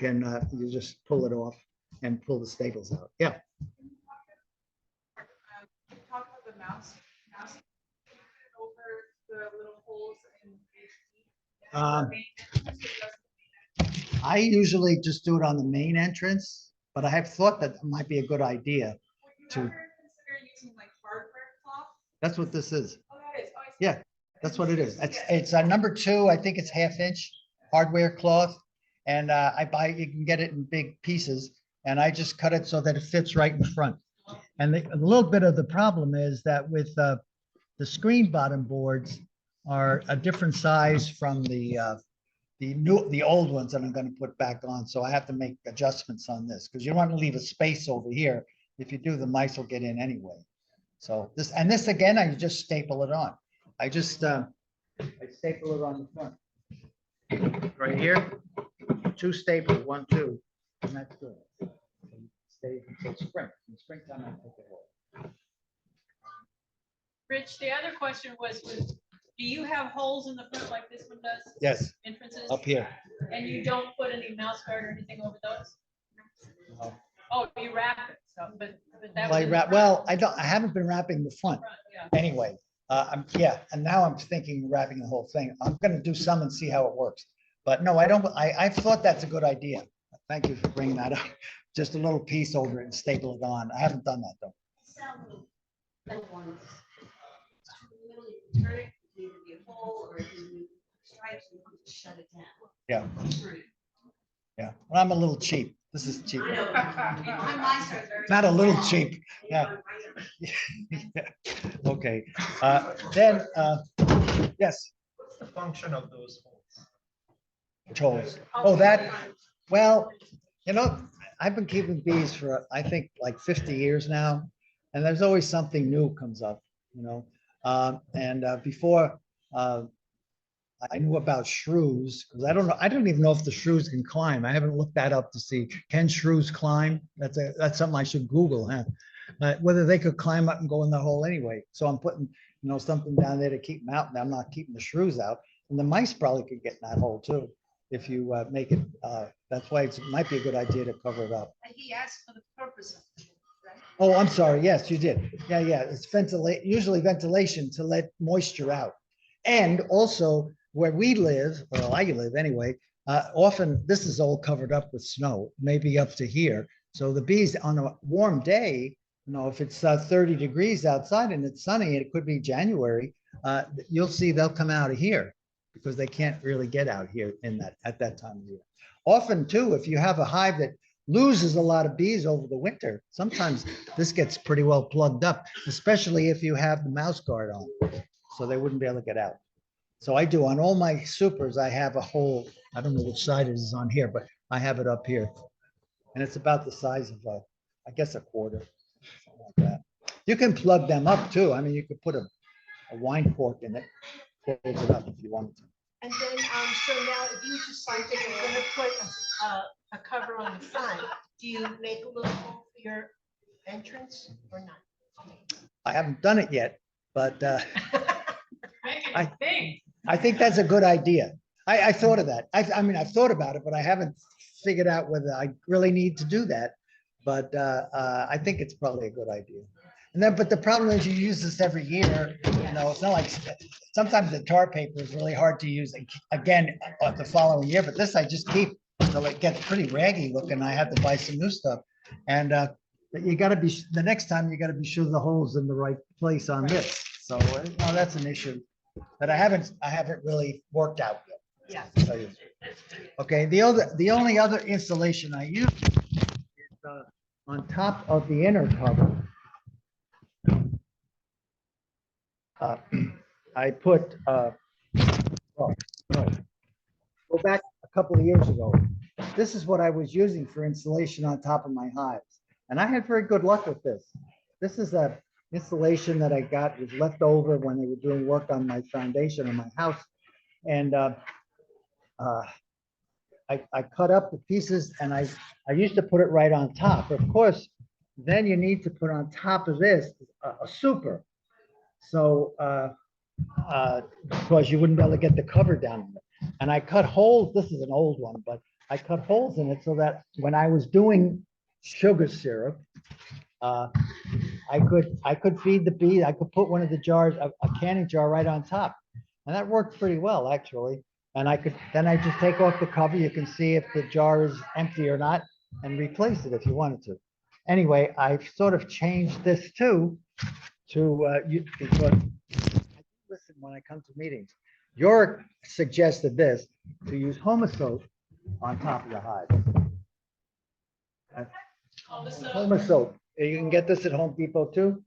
just pull it off and pull the staples out. Yeah. Talk about the mouse over the little holes in the I usually just do it on the main entrance, but I have thought that might be a good idea to. Consider using like hardware cloth? That's what this is. Oh, that is. Oh, I see. Yeah, that's what it is. It's a number 2. I think it's 1/2 inch hardware cloth. And you can get it in big pieces. And I just cut it so that it fits right in front. And a little bit of the problem is that with the screen bottom boards are a different size from the old ones that I'm going to put back on. So I have to make adjustments on this because you want to leave a space over here. If you do, the mice will get in anyway. So this again, I just staple it on. I staple it on the front right here. 2 staples, 1, 2, and that's good. Stay until spring. In springtime, I take it off. Rich, the other question was, do you have holes in the front like this one does? Yes, Entrances? up here. And you don't put any mouse guard or anything over those? No. Oh, you wrap it, so, but that. Well, was in the front. I haven't been wrapping the front Yeah. anyway. And now I'm thinking wrapping the whole thing. I'm going to do some and see how it works. But no, I don't, I thought that's a good idea. Thank you for bringing that up. Just a little piece over it and staple it on. I haven't done that though. Sell little ones. Really turn it, it can either be a hole or it can be stripes, and you can just shut it down. Yeah. Turn it. Yeah, well, I'm a little cheap. This is cheap. I know. My mice are very. Not a little cheap. Yeah. Okay, then, yes, What's the function of those holes? trolls. Oh, that, well, you know, I've been keeping bees for, I think, like 50 years now. And there's always something new comes up, you know? Before, I knew about shrews, because I don't even know if the shrews can climb. I haven't looked that up to see, can shrews climb? That's something I should Google, huh? Whether they could climb up and go in the hole anyway. So I'm putting, you know, something down there to keep them out, and I'm not keeping the shrews out. And the mice probably could get in that hole too, if you make it, that's why it might be a good idea to cover it up. He asked for the purpose of it, right? Oh, I'm sorry. Yes, you did. Yeah, it's usually ventilation to let moisture out. And also where we live, or I live anyway, often this is all covered up with snow, maybe up to here. So the bees on a warm day, you know, if it's 30 degrees outside and it's sunny, it could be January, you'll see they'll come out of here because they can't really get out here at that time of year. Often too, if you have a hive that loses a lot of bees over the winter, sometimes this gets pretty well plugged up, especially if you have the mouse guard on, so they wouldn't be able to get out. So I do on all my supers, I have a hole. I don't know which side it is on here, but I have it up here. And it's about the size of I guess a quarter, something like that. You can plug them up too. I mean, you could put a wine cork in it, close it up if you wanted to. And then, so now if you decide that you're gonna put a cover on the front, do you make a little hole for your entrance or not? I haven't done it yet, but I think. I think that's a good idea. I thought of that. I mean, I've thought about it, but I haven't figured out whether I really need to do that. But I think it's probably a good idea. And then, but the problem is you use this every year, you know, it's not like, sometimes the tar paper is really hard to use again the following year, but this I just keep until it gets pretty raggy looking. I have to buy some new stuff. And you gotta be, the next time you gotta be sure the hole's in the right place on this. So no, that's an issue that I haven't really worked out yet. Yeah. Okay, the only other installation I use is on top of the inner cover. I put, well, no, go back a couple of years ago. This is what I was using for insulation on top of my hives. And I had very good luck with this. This is a installation that I got, was left over when they were doing work on my foundation of my house. And I cut up the pieces and I used to put it right on top. Of course, then you need to put on top of this a super. So, because you wouldn't be able to get the cover down on it. And I cut holes, this is an old one, but I cut holes in it so that when I was doing sugar syrup, I could feed the bees. I could put one of the jars, a canning jar right on top. And that worked pretty well, actually. And then I just take off the cover. You can see if the jar is empty or not and replace it if you wanted to. Anyway, I've sort of changed this too, because listen when I come to meetings. York suggested this, to use Homosoap on top of the hive. Homosoap. You can get this at Home Depot too.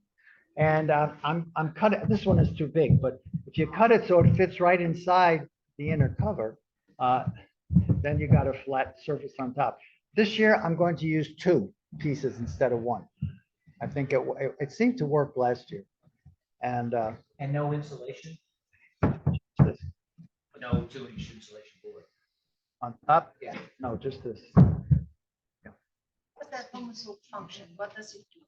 And I'm cutting, this one is too big, but if you cut it so it fits right inside the inner cover, then you got a flat surface on top. This year, I'm going to use 2 pieces instead of 1. I think it seemed to work last year. And no insulation? this No 2-inch insulation board. on top? Yeah. No, just this. What's that Homosoap function? What does it do?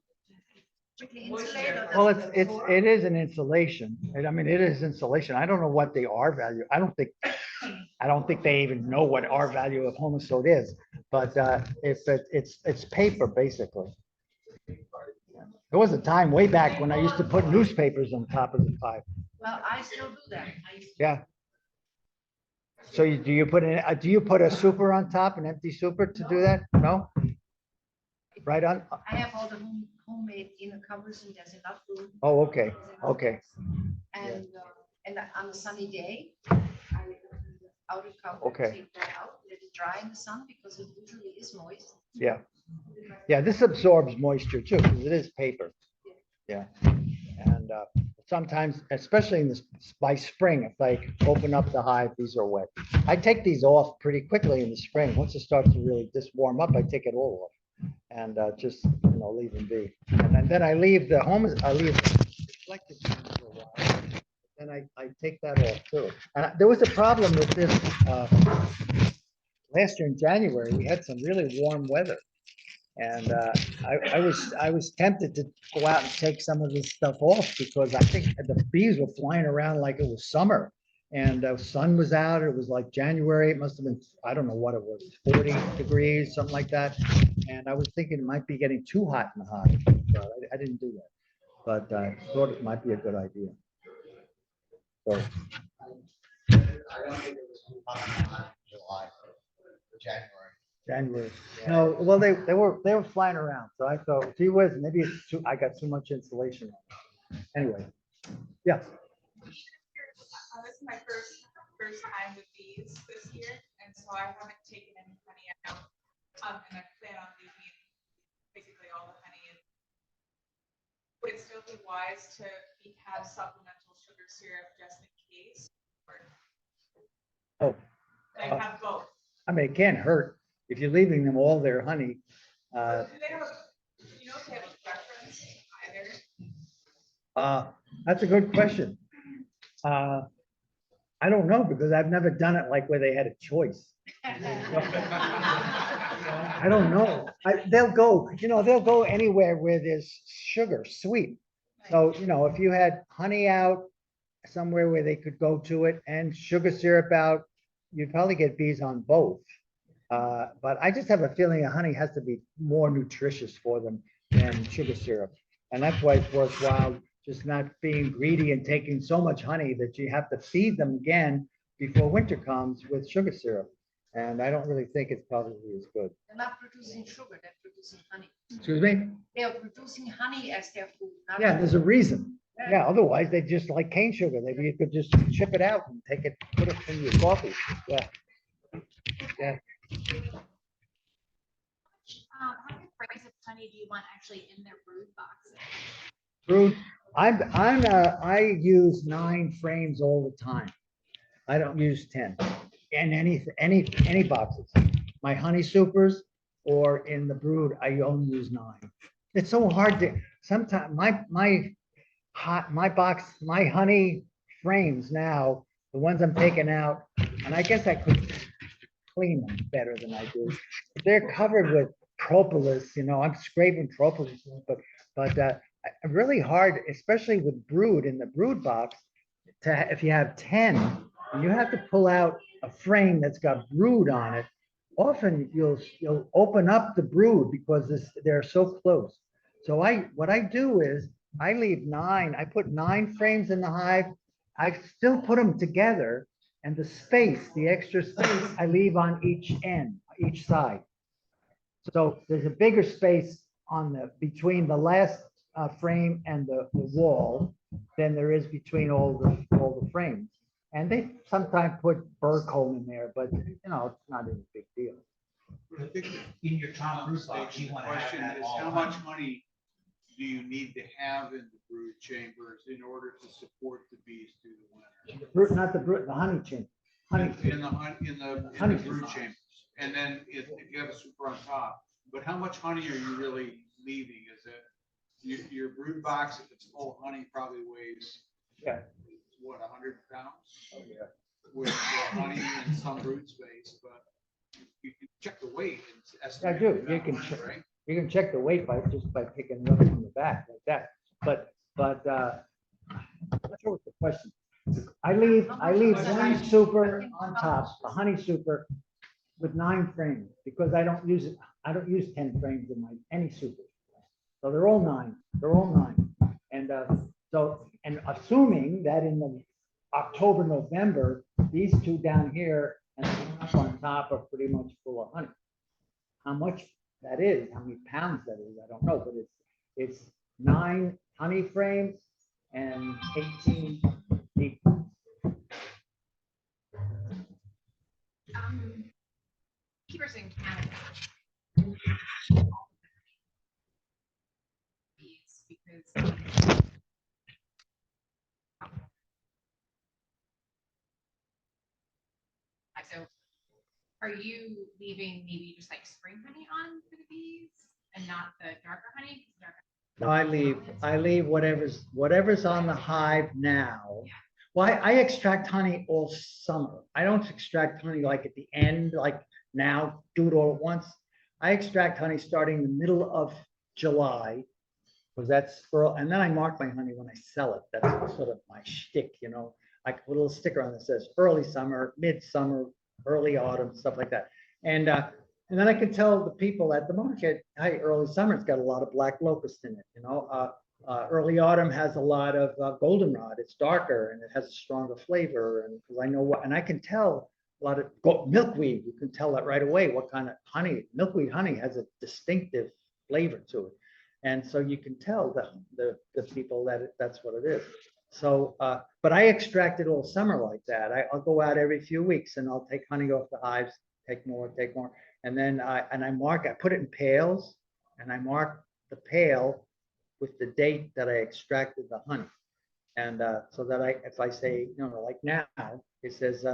Strictly insulate or does Well, it- it is an insulation. I mean, it is insulation. I don't know what the R value. I don't think they even know what R value of Homosoap is. But it's paper basically. There was a time way back when I used to put newspapers on top of the hive. Well, I still do that. I used to- Yeah. So do you put a super on top, an empty super to do that? No? Right on? I have all the homemade inner covers and there's enough room. Oh, okay, There's enough okay. And, and on a sunny day, I open the outer cover, Okay. take that out, let it dry in the sun because it usually is moist. Yeah. Yeah, this absorbs moisture too, because it is paper. Yeah. And sometimes, especially in this, by spring, if I open up the hive, these are wet. I take these off pretty quickly in the spring. Once it starts to really just warm up, I take it all off and just, leave them be. And then I leave the reflective zone for a while. Then I take that off too. And there was a problem with this last year in January. We had some really warm weather. And I was tempted to go out and take some of this stuff off because I think the bees were flying around like it was summer. And the sun was out. It was like January. It must have been, I don't know what it was, 40 degrees, something like that. And I was thinking it might be getting too hot in the hive. So I didn't do that. But I thought it might be a good idea. So I don't think it was July, January. January. No, well, they were flying around. So I thought, gee whiz, maybe I got too much insulation. Anyway, yeah. This is my first time with bees this year, and so I haven't taken any honey out. And I plan on leaving basically all the honey in. Would it still be wise to have supplemental sugar syrup just in case? Oh. I have both. I mean, it can't hurt if you're leaving them all their honey. Do they have if they have a preference either? That's a good question. I don't know because I've never done it like where they had a choice. I don't know. They'll go anywhere where there's sugar, sweet. So, if you had honey out somewhere where they could go to it and sugar syrup out, you'd probably get bees on both. But I just have a feeling that honey has to be more nutritious for them than sugar syrup. And that's why it's worthwhile just not being greedy and taking so much honey that you have to feed them again before winter comes with sugar syrup. And I don't really think it's probably as good. They're not producing sugar, they're producing honey. Excuse me? They are producing honey as their food. not Yeah, sugar. there's a reason. Yeah, otherwise they just like cane sugar. Maybe you could just chip it out and take it, put it in your coffee. Yeah. Yeah. How many frames of honey do you want actually in their brood boxes? Brood, I use 9 frames all the time. I don't use 10 in any boxes. My honey supers or in the brood, I only use 9. It's so hard to, sometimes my honey frames now, the ones I'm taking out, and I guess I could clean them better than I do. They're covered with propolis, I'm scraping propolis, but really hard, especially with brood in the brood box, if you have 10, and you have to pull out a frame that's got brood on it, often you'll open up the brood because they're so close. So what I do is I leave 9, I put 9 frames in the hive. I still put them together, and the extra space I leave on each side. So there's a bigger space between the last frame and the wall than there is between all the frames. And they sometimes put bird comb in there, but it's not a big deal. I think In your top brood box, you the want to have question that is, all how honey. much honey do you need to have in the brood chambers in order to support the bees through the winter? The honey chamber. Honey. In the brood chambers. And then if you have a super on top, but how much honey are you really leaving? Is it your brood box, if it's full of honey, probably weighs, Yeah. what, 100 pounds? Oh, yeah. With honey and some brood space, but you can check the weight. And I estimate do. the You amount can of honey, right? You can check the weight just by picking it up from the back like that. But I'm not sure what the question. I leave one super on top, a honey super with 9 frames because I don't use 10 frames in any super. So they're all 9. And assuming that in the October, November, these two down here and the one up on top are pretty much full of honey. How much that is, how many pounds that is, I don't know, but it's 9 honey frames and 18 bee. Keepers in Canada. Bees, because so are you leaving maybe just like spring honey on for the bees and not the darker honey? 'Cause darker No, I leave whatever's on the hive now. Well, I extract honey all summer. I don't extract honey like at the end, like now, do it all at once. I extract honey starting the middle of July, because that's for, and then I mark my honey when I sell it. That's sort of my shtick, you know. I put a little sticker on that says early summer, midsummer, early autumn, stuff like that. And then I can tell the people at the market, hey, early summer, it's got a lot of black locust in it, you know. Early autumn has a lot of goldenrod. It's darker and it has a stronger flavor. And because I know what, and I can tell a lot of milkweed. You can tell that right away what kind of honey. Milkweed honey has a distinctive flavor to it, and so you can tell that the people that that's what it is. So, but I extract it all summer like that. I'll go out every few weeks and I'll take honey off the hives, take more, and then I mark. I put it in pails, and I mark the pail with the date that I extracted the honey. And so that if I say, you know, like now, it says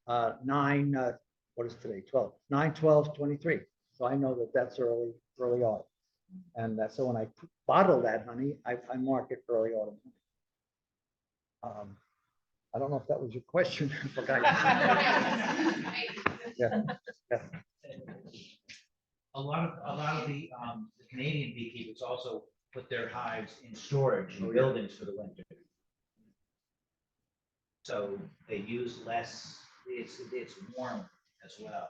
9, what is today, 12, 9/12/23. So I know that that's early autumn. And so when I bottle that honey, I mark it early autumn. I don't know if that was your question. I forgot. Yeah. A lot of the Canadian beekeepers also put their hives in storage in buildings for the winter. So they use less, it's warm as well.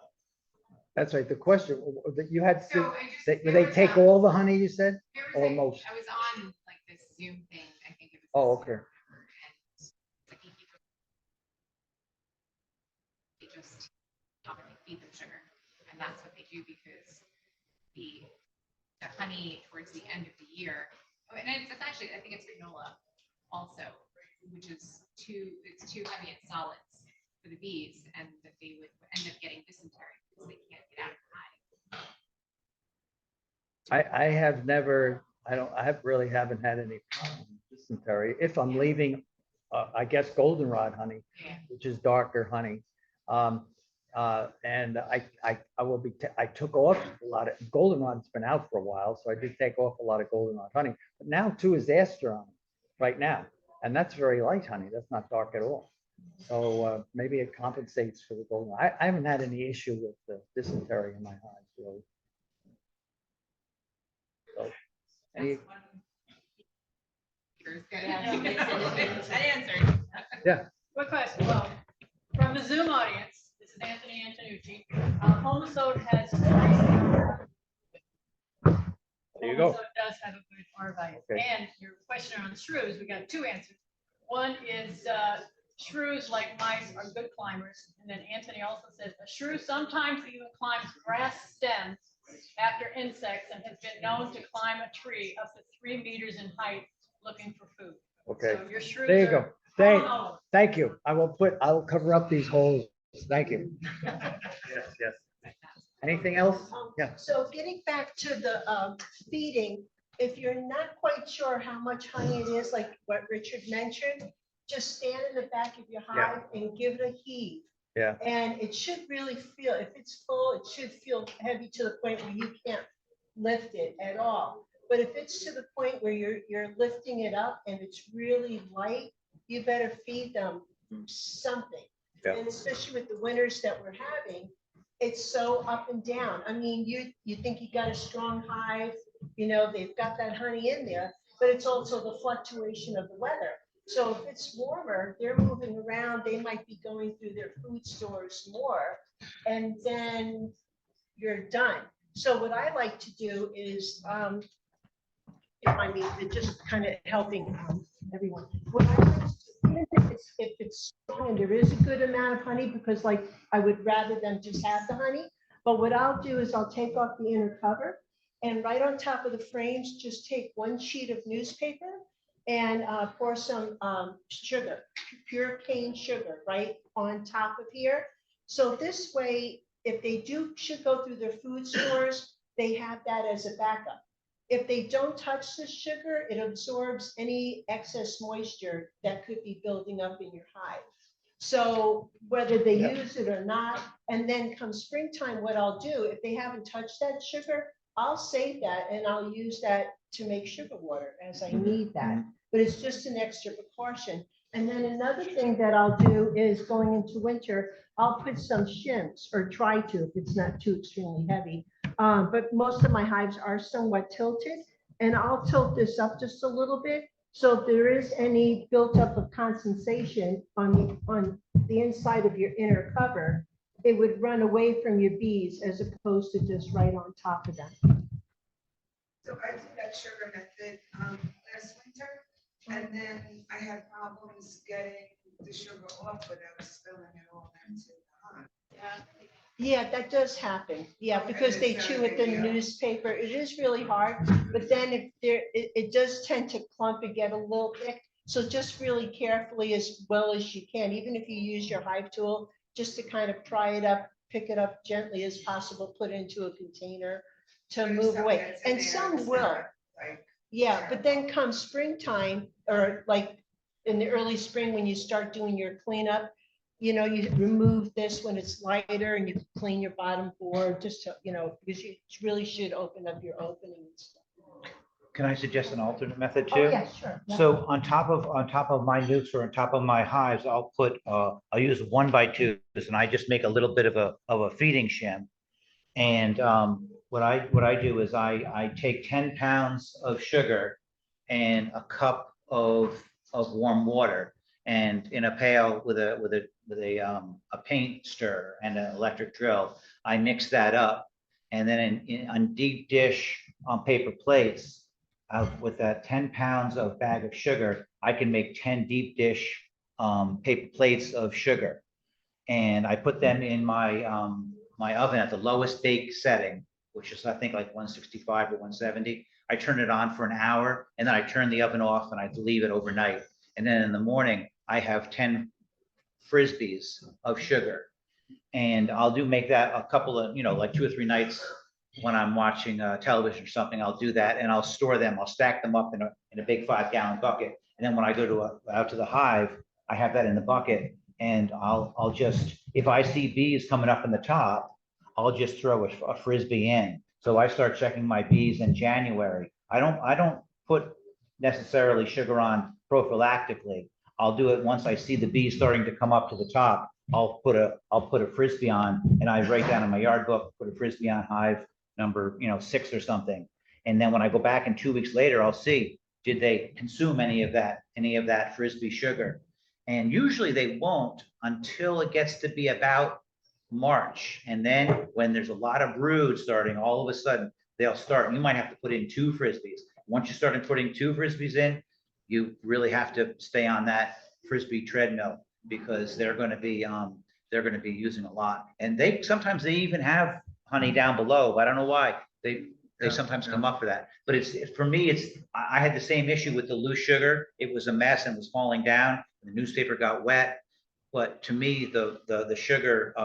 That's right. The question that you had, So that they take all the honey, you said? there was Almost. I was on like this Zoom thing, I think it was. Oh, this okay. summer, and the beekeepers, they just feed them sugar, and that's what they do because the honey towards the end of the year, and it's actually, I think it's canola also, which is it's too heavy in solids for the bees, and that they would end up getting dysentery because they can't get out of the hive. I have never, I really haven't had any dysentery. If I'm leaving, I guess goldenrod honey, Yeah. which is darker honey. And I took off a lot of goldenrod's been out for a while, so I did take off a lot of goldenrod honey. But now too is aster on right now, and that's very light honey. That's not dark at all. So maybe it compensates for the goldenrod. I haven't had any issue with the dysentery in my hives really. So, any, That answered. yeah. Quick question, well, from the Zoom audience, this is Anthony Antonucci. Homestead has. There you go. Homestead does have a good R value. Okay. And your question on shrews, we got 2 answers. One is shrews, like mice, are good climbers. And then Anthony also says a shrew sometimes even climbs grass stems after insects and has been known to climb a tree up to 3 meters in height looking for food. Okay. So your shrews There you are go. Thank you. I'll cover up these holes. Thank you. Yes. Anything else? Yeah. So getting back to the feeding, if you're not quite sure how much honey it is, like what Richard mentioned, just stand in the back of your hive and give it a heave. Yeah. And it should really feel, if it's full, it should feel heavy to the point where you can't lift it at all. But if it's to the point where you're lifting it up and it's really light, you better feed them something. Yeah. And especially with the winters that we're having, it's so up and down. I mean, you think you got a strong hive, you know, they've got that honey in there, but it's also the fluctuation of the weather. So if it's warmer, they're moving around, they might be going through their food stores more, and then you're done. So what I like to do is, if I mean, just kind of helping everyone. What I like to do, even if it's if it's strong and there is a good amount of honey, because like, I would rather them just have the honey. But what I'll do is I'll take off the inner cover, and right on top of the frames, just take one sheet of newspaper and pour some sugar, pure cane sugar, right on top of here. So this way, if they should go through their food stores, they have that as a backup. If they don't touch the sugar, it absorbs any excess moisture that could be building up in your hive. So whether they use it or not, and then come springtime, what I'll do, if they haven't touched that sugar, I'll save that and I'll use that to make sugar water as I need that. But it's just an extra precaution. And then another thing that I'll do is going into winter, I'll put some shims, or try to, if it's not too extremely heavy. But most of my hives are somewhat tilted, and I'll tilt this up just a little bit. So if there is any built up of condensation on the inside of your inner cover, it would run away from your bees as opposed to just right on top of them. So I did that sugar method last winter, and then I had problems getting the sugar off without spilling it all into the hive. Yeah, that does happen. Yeah, because they chew with the newspaper. It is really hard, but then if it does tend to clump and get a little thick. So just really carefully as well as you can, even if you use your hive tool, just to kind of pry it up, pick it up gently as possible, put it into a container to move away. And some will. Yeah, but then come springtime, or like in the early spring, when you start doing your cleanup, you know, you remove this when it's lighter and you clean your bottom board just to, you know, because you really should open up your openings. Can I suggest an alternate method too? Oh, yeah, sure. Yeah. So on top of my nukes, or on top of my hives, I'll use 1x2s, and I just make a little bit of a feeding shim. And what I do is I take 10 pounds of sugar and a cup of warm water, and in a pail with a paint stirrer and an electric drill, I mix that up, and then on deep dish on paper plates, with that 10 pounds of bag of sugar, I can make 10 deep dish paper plates of sugar, and I put them in my my oven at the lowest bake setting, which is I think like 165 or 170. I turn it on for an hour, and then I turn the oven off and I leave it overnight. And then in the morning, I have 10 frisbees of sugar, and I'll make that a couple of, like 2 or 3 nights when I'm watching television or something. I'll do that, and I'll store them. I'll stack them up in a big 5-gallon bucket. And then when I go out to the hive, I have that in the bucket, and I'll just, if I see bees coming up in the top, I'll just throw a frisbee in. So I start checking my bees in January. I don't put necessarily sugar on prophylactically. I'll do it once I see the bees starting to come up to the top. I'll put a frisbee on, and I write down in my yard book, put a frisbee on hive number 6 or something. And then when I go back in 2 weeks later, I'll see, did they consume any of that frisbee sugar? And usually they won't until it gets to be about March. And then when there's a lot of brood starting, all of a sudden they'll start. You might have to put in 2 frisbees. Once you start putting 2 frisbees in, you really have to stay on that frisbee treadmill, because they're going to be using a lot. And sometimes they even have honey down below. But I don't know why they sometimes come up for that. But for me, I had the same issue with the loose sugar. It was a mess and was falling down. The newspaper got wet. But to me, the sugar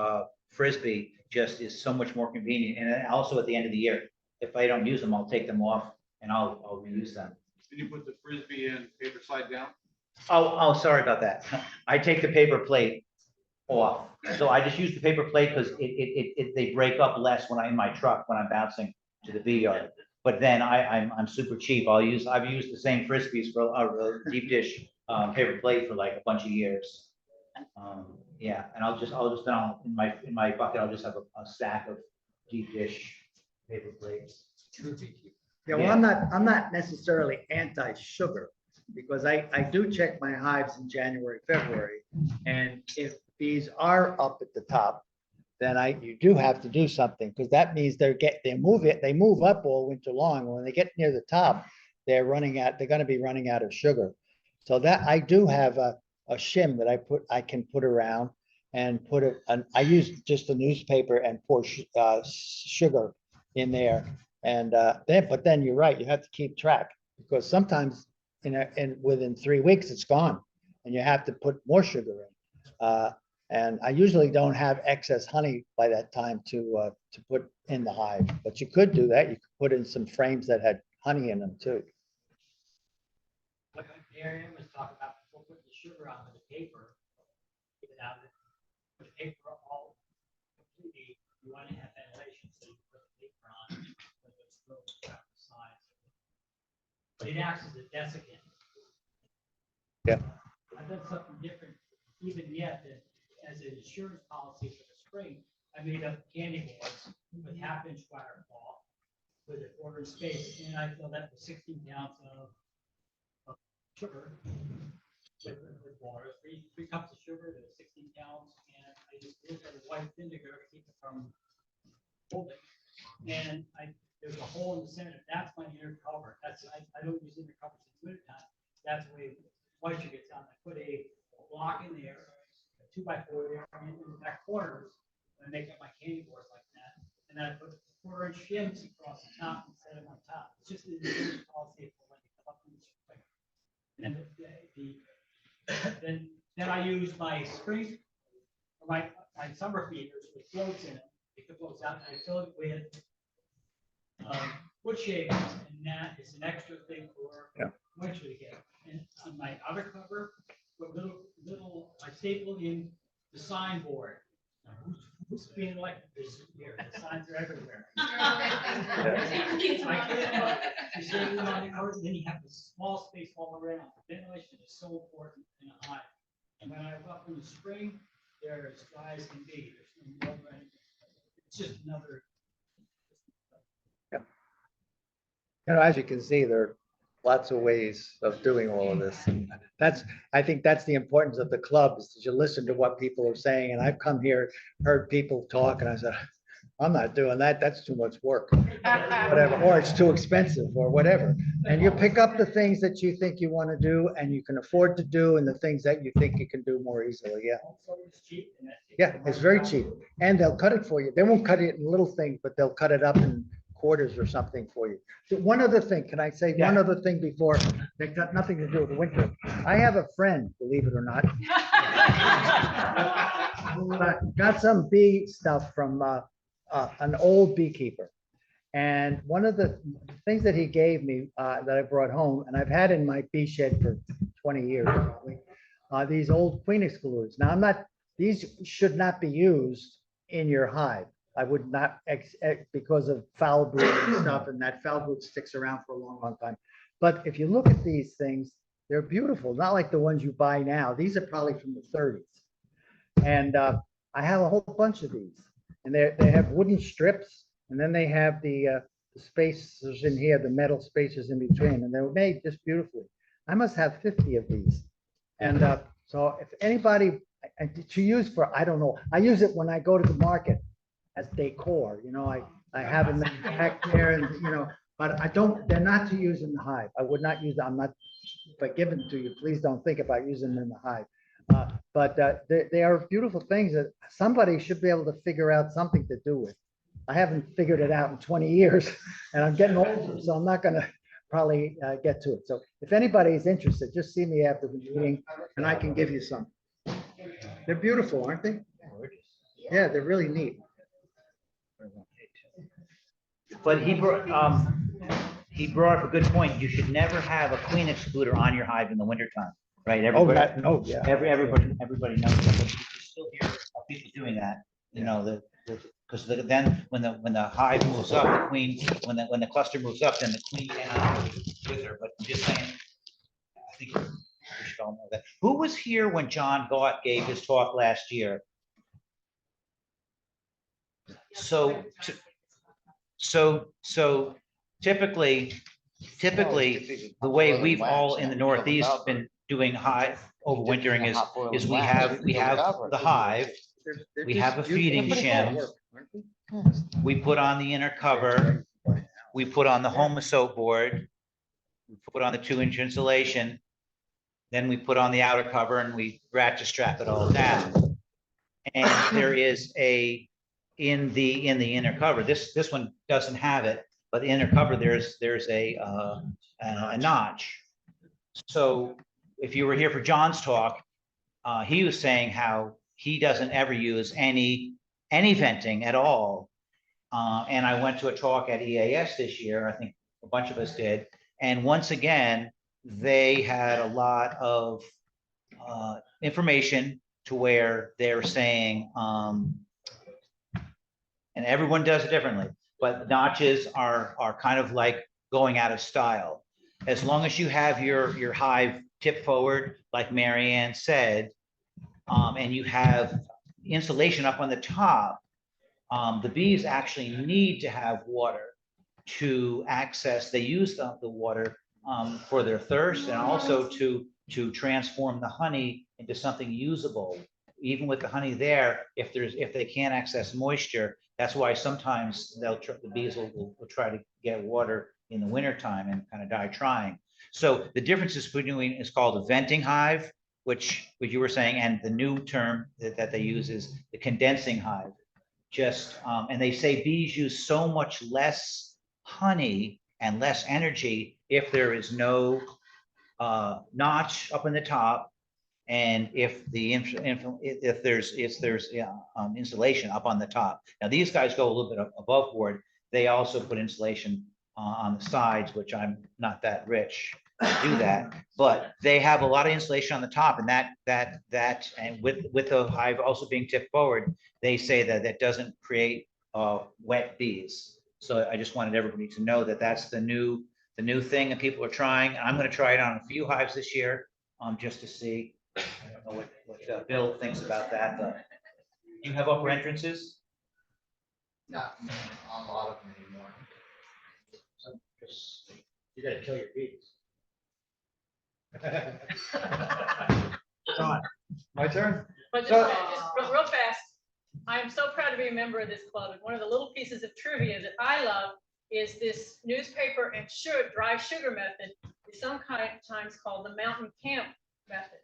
frisbee just is so much more convenient. And then also at the end of the year, if I don't use them, I'll take them off and I'll reuse them. Did you put the frisbee in paper slide down? Oh, sorry about that. I take the paper plate off. So I just use the paper plate because they break up less in my truck when I'm bouncing to the bee yard. But then I'm super cheap. I've used the same frisbees for a deep dish paper plate for like a bunch of years. Yeah, and I'll just in my bucket, I'll just have a stack of deep dish paper plates. Yeah, well, I'm not necessarily anti-sugar, because I do check my hives in January, February. And if bees are up at the top, then you do have to do something, because that means they move up all winter long. When they get near the top, they're going to be running out of sugar. So that I do have a shim that I can put around and put it, and I use just a newspaper and pour sugar in there. And but then you're right, you have to keep track, because sometimes within 3 weeks, it's gone, and you have to put more sugar in. And I usually don't have excess honey by that time to put in the hive, but you could do that. You could put in some frames that had honey in them too. What Marion was talking about, before putting the sugar on with the paper, get it out of the paper all completely, you want to have ventilation, so you put the paper on, with those ropes around the sides. But it acts as a desiccant. Yeah. I've done something different even yet, that as an insurance policy for the spring, I made up candy bars with 1/2-inch wire cloth with a 1/4 space, and I filled that with 16 ounces of sugar with water, three cups of sugar to 16 gallons, and I just use a white vinegar to keep it from holding. And there's a hole in the center. That's my inner cover. I don't use inner covers in winter time. That's the way moisture gets out. I put a block in there, a 2x4 there, and in the back corners, I make up my candy bars like that. And then I put 1/4-inch shims across the top and set them on top. It's just an insurance policy for when they come up in the spring. And then I use my spring, or my summer feeders with floats in them. Take the floats out, and I fill it with wood shavings, and that is an extra thing for winter to get. And on my outer cover, with little, I staple in the signboard. Now, who's being elected this year? The signs are everywhere. You save them on the cover, then you have a small space all around. Ventilation is so important in a hive. And when I go up in the spring, they're as dry as can be. There's no mold or anything. It's just another. As you can see, there are lots of ways of doing all of this. And I think that's the importance of the club, is that you listen to what people are saying. And I've come here, heard people talk, and I said, I'm not doing that. That's too much work. Whatever, or it's too expensive, or whatever. And you pick up the things that you think you want to do and you can afford to do, and the things that you think you can do more easily. Yeah. Yeah, it's very cheap. And they'll cut it for you. They won't cut it in little things, but they'll cut it up in quarters or something for you. So one other thing, can I say one other thing before? They've got nothing to do with the winter. I have a friend, believe it or not, who got some bee stuff from an old beekeeper. And one of the things that he gave me that I brought home, and I've had in my bee shed for 20 years probably, these old queen excluders. Now these should not be used in your hive. I would not, because of foul brood and stuff, and that foul brood sticks around for a long, long time. But if you look at these things, they're beautiful, not like the ones you buy now. These are probably from the 30s. And I have a whole bunch of these. And they have wooden strips, and then they have the spacers in here, the metal spacers in between, and they were made just beautifully. I must have 50 of these. And so if anybody, to use for, I don't know, I use it when I go to the market as decor, I have them back there, and but they're not to use in the hive. I would not use them. If I give them to you, please don't think about using them in the hive. But they are beautiful things that somebody should be able to figure out something to do with. I haven't figured it out in 20 years, and I'm getting older, so I'm not going to probably get to it. So if anybody is interested, just see me after the meeting, and I can give you some. They're beautiful, aren't they? Yeah, they're really neat. But he brought up a good point. You should never have a queen excluder on your hive in the wintertime, right? Everybody, yeah. Everybody knows that, but you still hear of people doing that, because then when the hive moves up, the queen, when the cluster moves up, then the queen cannot move with her. But I'm just saying, I think we should all know that. Who was here when John Gott gave his talk last year? So typically, the way we've all in the Northeast been doing hive overwintering is we have the hive, we have a feeding shim, we put on the inner cover, we put on the homosoap board, we put on the 2-inch insulation. then we put on the outer cover and we ratchet strap it all down. And there is in the inner cover, this one doesn't have it, but the inner cover, there's a notch. So if you were here for John's talk, he was saying how he doesn't ever use any venting at all. And I went to a talk at EAS this year, I think a bunch of us did. And once again, they had a lot of information to where they're saying, and everyone does it differently, but notches are kind of like going out of style. As long as you have your hive tip forward, like Mary Ann said, and you have insulation up on the top, the bees actually need to have water to access, they use the water for their thirst and also to transform the honey into something usable. Even with the honey there, if they can't access moisture, that's why sometimes the bees will try to get water in the wintertime and kind of die trying. So the differences between is called a venting hive, which you were saying, and the new term that they use is the condensing hive. Just and they say bees use so much less honey and less energy if there is no notch up in the top, and if there's insulation up on the top. Now these guys go a little bit above board. They also put insulation on the sides, which I'm not that rich to do that, but they have a lot of insulation on the top, and that and with the hive also being tipped forward, they say that doesn't create wet bees. So I just wanted everybody to know that that's the new thing that people are trying. I'm going to try it on a few hives this year, just to see. I don't know what Bill thinks about that, but you have upper entrances? Not on a lot of them anymore. So just, you gotta kill your bees. John, my turn? But So- just real fast, I am so proud to be a member of this club. And one of the little pieces of trivia that I love is this newspaper and dry sugar method is sometimes called the mountain camp method.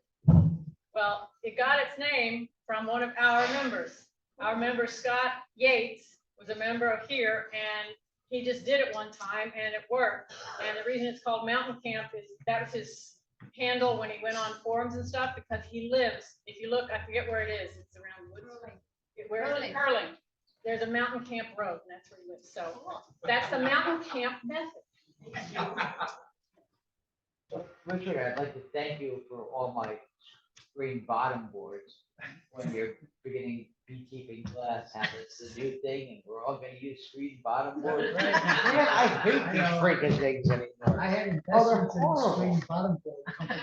Well, it got its name from one of our members. Our member, Scott Yates, was a member of here, and he just did it one time and it worked. And the reason it's called mountain camp is that was his handle when he went on forums and stuff, because he lives, if you look, I forget where it is, it's around Woods. Where is it? Hurling. There's a mountain camp road, and that's where he lives. So that's the mountain camp method. Richard, I'd like to thank you for all my screen bottom boards. When you're beginning beekeeping class, how it's the new thing, and we're all gonna use screen bottom boards. Man, I hate these freaking things anymore. I had they're investments in horrible. screen bottom board companies.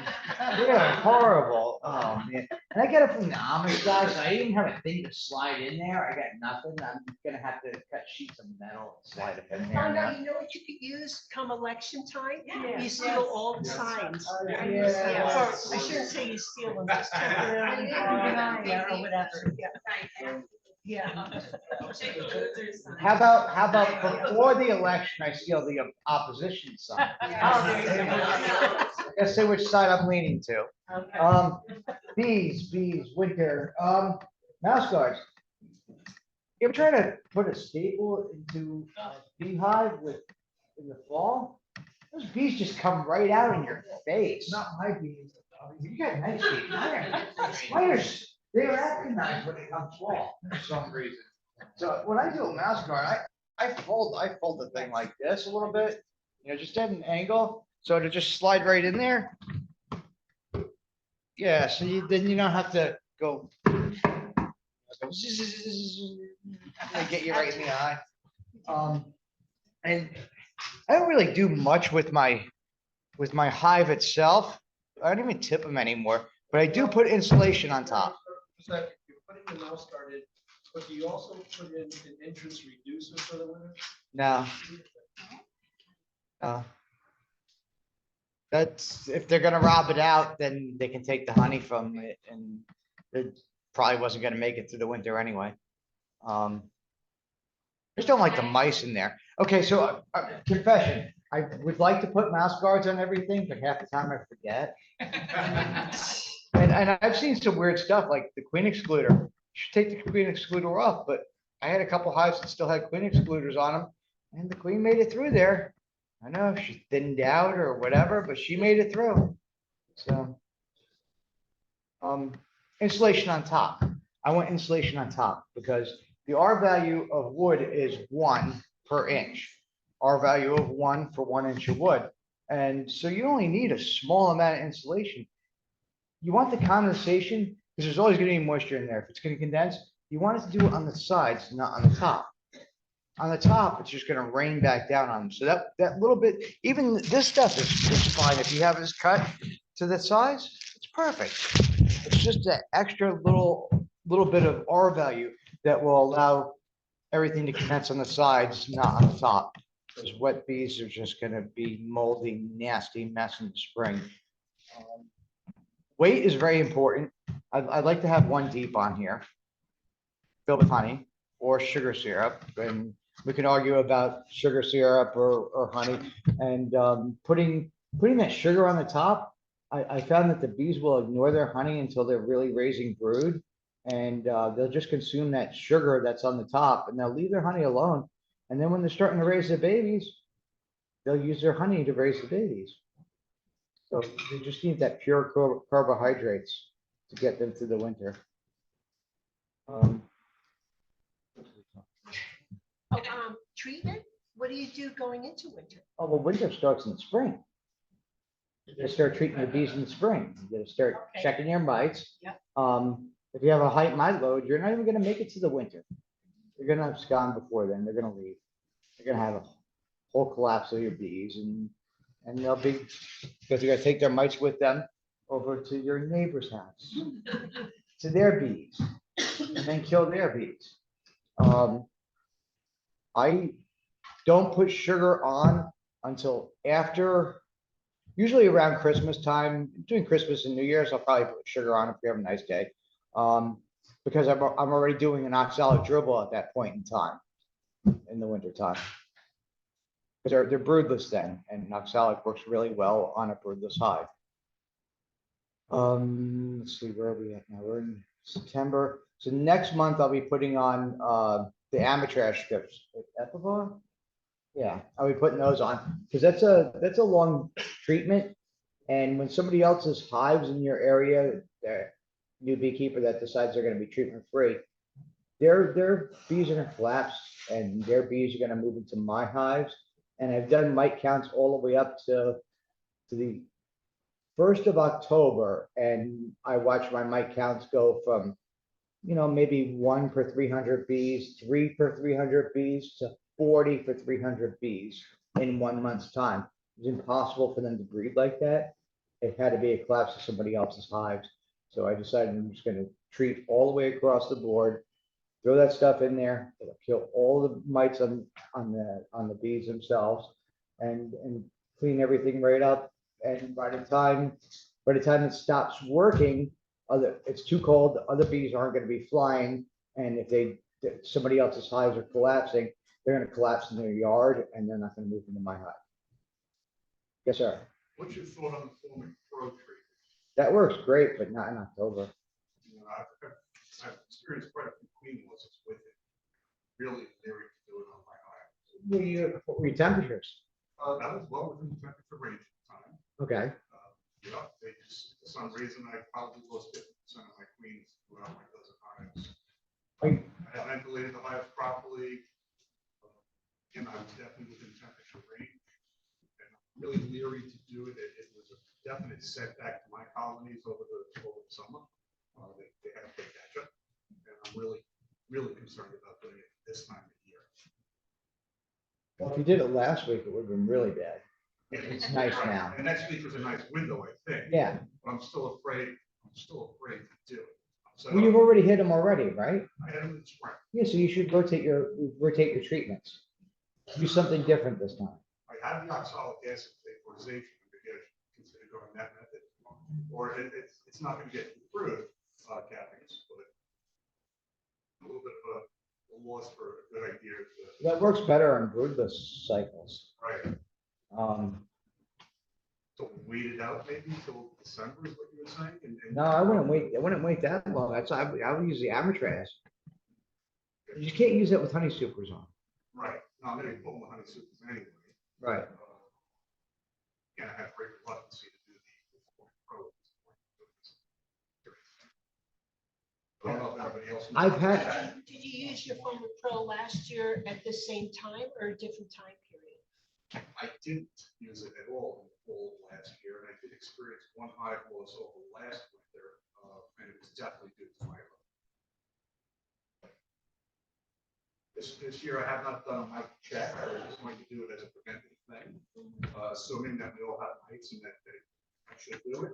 They're horrible. Oh, man. And I got it from the Amish guys. I even have a thing to slide in there. I got nothing. I'm gonna have to cut sheets of metal and slide them in there Oh, no, now. you know what you could use come election time? Yeah. You steal all the signs. Yeah. Yeah, or I shouldn't say you steal them, just temporarily borrow, yeah, or whatever, yeah. How about before the election, I steal the opposition side? Let's see which side I'm leaning to. Okay. Bees, winter, mouse guards. You ever try to put a staple into a beehive in the fall? Those bees just come right out in your face. Not my bees. You got nice bees. Spiders, they recognize when it comes fall for some reason. So when I do a mouse guard, I fold the thing like this a little bit, just at an angle, so to just slide right in there. Yeah, so then you don't have to go. They get you right in the eye. And I don't really do much with my hive itself. I don't even tip them anymore, but I do put insulation on top. So you're putting the mouse guard in, but do you also put in an entrance reducer for the winter? No. That's, if they're gonna rob it out, then they can take the honey from it, and it probably wasn't gonna make it through the winter anyway. Just don't like the mice in there. Okay, so confession, I would like to put mouse guards on everything, but half the time I forget. And I've seen some weird stuff like the queen excluder. You should take the queen excluder off, but I had a couple hives that still had queen excluders on them, and the queen made it through there. I know she thinned out or whatever, but she made it through. So, insulation on top. I want insulation on top because the R value of wood is 1 per inch. R value of 1 for 1 inch of wood. And so you only need a small amount of insulation. You want the condensation because there's always going to be moisture in there. If it's going to condense, you want it to do it on the sides, not on the top. On the top, it's just going to rain back down on them. So that little bit, even this stuff is fine. If you have this cut to the size, it's perfect. It's just that extra little bit of R value that will allow everything to condense on the sides, not on the top. Because wet bees are just going to be moldy, nasty mess in the spring. Weight is very important. I'd like to have 1 deep on here, filled with honey or sugar syrup. And we can argue about sugar syrup or honey. And putting that sugar on the top, I found that the bees will ignore their honey until they're really raising brood. And they'll just consume that sugar that's on the top and they'll leave their honey alone. And then when they're starting to raise their babies, they'll use their honey to raise the babies. So they just need that pure carbohydrates to get them through the winter. Treatment? What do you do going into winter? Oh, well, winter starts in the spring. You start treating the bees in the spring. You gotta start checking your mites. Yep. If you have a high mite load, you're not even gonna make it to the winter. You're gonna have gone before then. They're gonna leave. You're gonna have a whole collapse of your bees and they'll be, because they're gonna take their mites with them over to your neighbor's house, to their bees, and then kill their bees. I don't put sugar on until after, usually around Christmas time. Between Christmas and New Year's, I'll probably put sugar on if we have a nice day. Because I'm already doing an oxalic dribble at that point in time, in the winter time. Because they're broodless then, and oxalic works really well on a broodless hive. Let's see, where are we at now? We're in September. So next month I'll be putting on the Amatrash strips. Epivar? Yeah, I'll be putting those on because that's a long treatment. And when somebody else's hives in your area, they're new beekeeper that decides they're going to be treatment free, their bees are going to collapse and their bees are going to move into my hives. And I've done mite counts all the way up to the 1st of October, and I watch my mite counts go from, maybe 1 per 300 bees, 3 per 300 bees to 40 for 300 bees in 1 month's time. It was impossible for them to breed like that. It had to be a collapse of somebody else's hives. So I decided I'm just going to treat all the way across the board, throw that stuff in there. It'll kill all the mites on the bees themselves, and clean everything right up. And by the time it stops working, it's too cold. The other bees aren't going to be flying, and if somebody else's hives are collapsing, they're going to collapse in their yard, and they're not going to move into my hive. Yes, sir. What's your thought on the formic pro treatment? That works great, but not in October. I've experienced quite a few queen losses with it. Really leery to do it on my hive. What were your temperatures? That was well within the temperature range at the time. Okay. They just, for some reason, I probably lost 50% of my queens throughout my dozen hives. I have ventilated the hives properly. Again, I was definitely within temperature range. And I'm really leery to do it. It was a definite setback to my colonies over the summer. They had to play catch up. And I'm really, really concerned about doing it this time of year. Well, if you did it last week, it would have been really bad. It's nice Right. now. And next week was a nice window, I think. Yeah. But I'm still afraid to do it. So Well, you've already hit them already, right? I had them in the spring. Yeah, so you should rotate your treatments. Do something different this time. I have the oxalic acid vaporization, to consider going that method. Or it's not going to get through cappings, but a little bit of a loss for a good idea. That works better on broodless cycles. Right. So wait it out maybe till December is what you were saying? No, I wouldn't wait that long. I would use the Amatraz. You just can't use that with honey supers on. Right, no, I'm gonna put them with honey supers anyway. Right. Yeah, I have great reluctancy to do the pro. I don't know if anybody else. I've had, Did you use your Former Pro last year at the same time or a different time period? I didn't use it at all in the fall last year, and I did experience one hive loss over last winter, and it was definitely due to my. This year, I have not done a mic check. I was just going to do it as a preventive thing, assuming that we all have mics and that I should do it,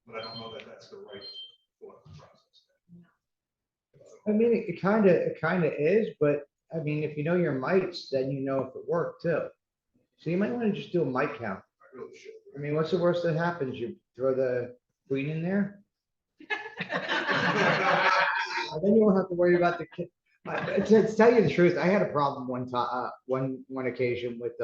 but I don't know that that's the right thought process. I mean, it kind of is, but I mean, if you know your mics, then you know if it worked too. So you might want to just do a mic count. I really should. I mean, what's the worst that happens? You throw the queen in there? And then you won't have to worry about the kid. To tell you the truth, I had a problem one time, one occasion with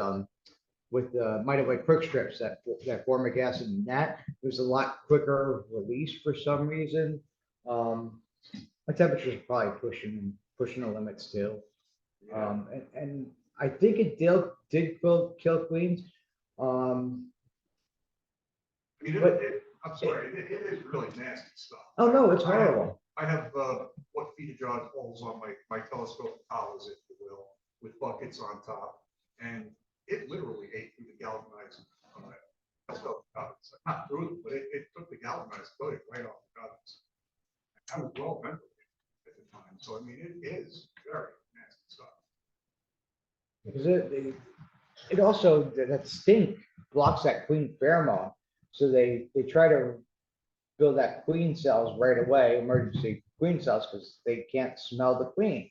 mitoid quick strips that formic acid and that it was a lot quicker release for some reason. My temperature's probably pushing the limits too. And I think it did kill queens. I mean, But- I'm sorry, it is really nasty stuff. Oh, no, it's horrible. I have what feeder jar holes on my telescope collars, if you will, with buckets on top, and it literally ate through the galvanized telescope collars. Not through them, but it took the galvanized coating right off the collars. I was well ventilated at the time, so I mean, it is very nasty stuff. Because it also, that stink blocks that queen pheromone. So they try to build that queen cells right away, emergency queen cells, because they can't smell the queen.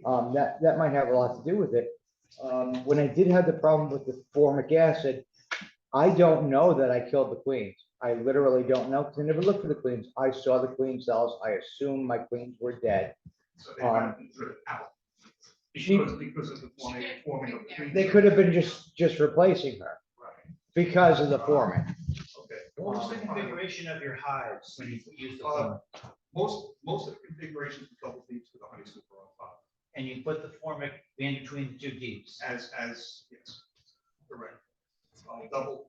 That might have a lot to do with it. When I did have the problem with the formic acid, I don't know that I killed the queens. I literally don't know, because I never looked for the queens. I saw the queen cells. I assumed my queens were dead. So they might be driven out. Because of the forming of the queen. They could have been just replacing her Right. because of the forming. Okay. What was the configuration of your hives when you used the formic? Most of the configurations with double deeps with the honey super on top. And you put the formic in between the two deeps? As yes, correct. Double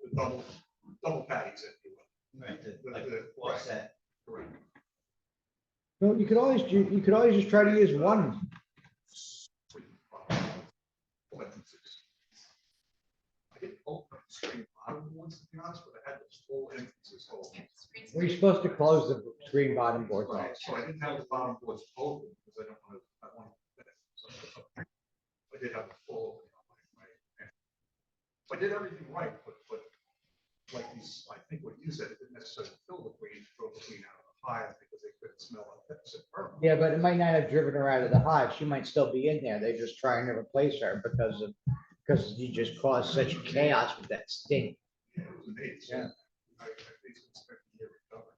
patties, if you will. Right, like The- offset. Correct. Well, you could always just try to use one. I didn't open the screen bottom ones, to be honest, but I had this full emphasis open. Well, you're supposed to close the screen bottom board. Right, so I didn't have the bottom boards open because I wanted. I did have a full opening on my. I did everything right, but like these, I think what you said, it didn't necessarily fill the queen, throw the queen out of the hive because they couldn't smell it. Yeah, but it might not have driven her out of the hive. She might still be in there. They're just trying to replace her because you just caused such chaos with that stink. Yeah, it was amazing. Yeah. I think it's expected to recover.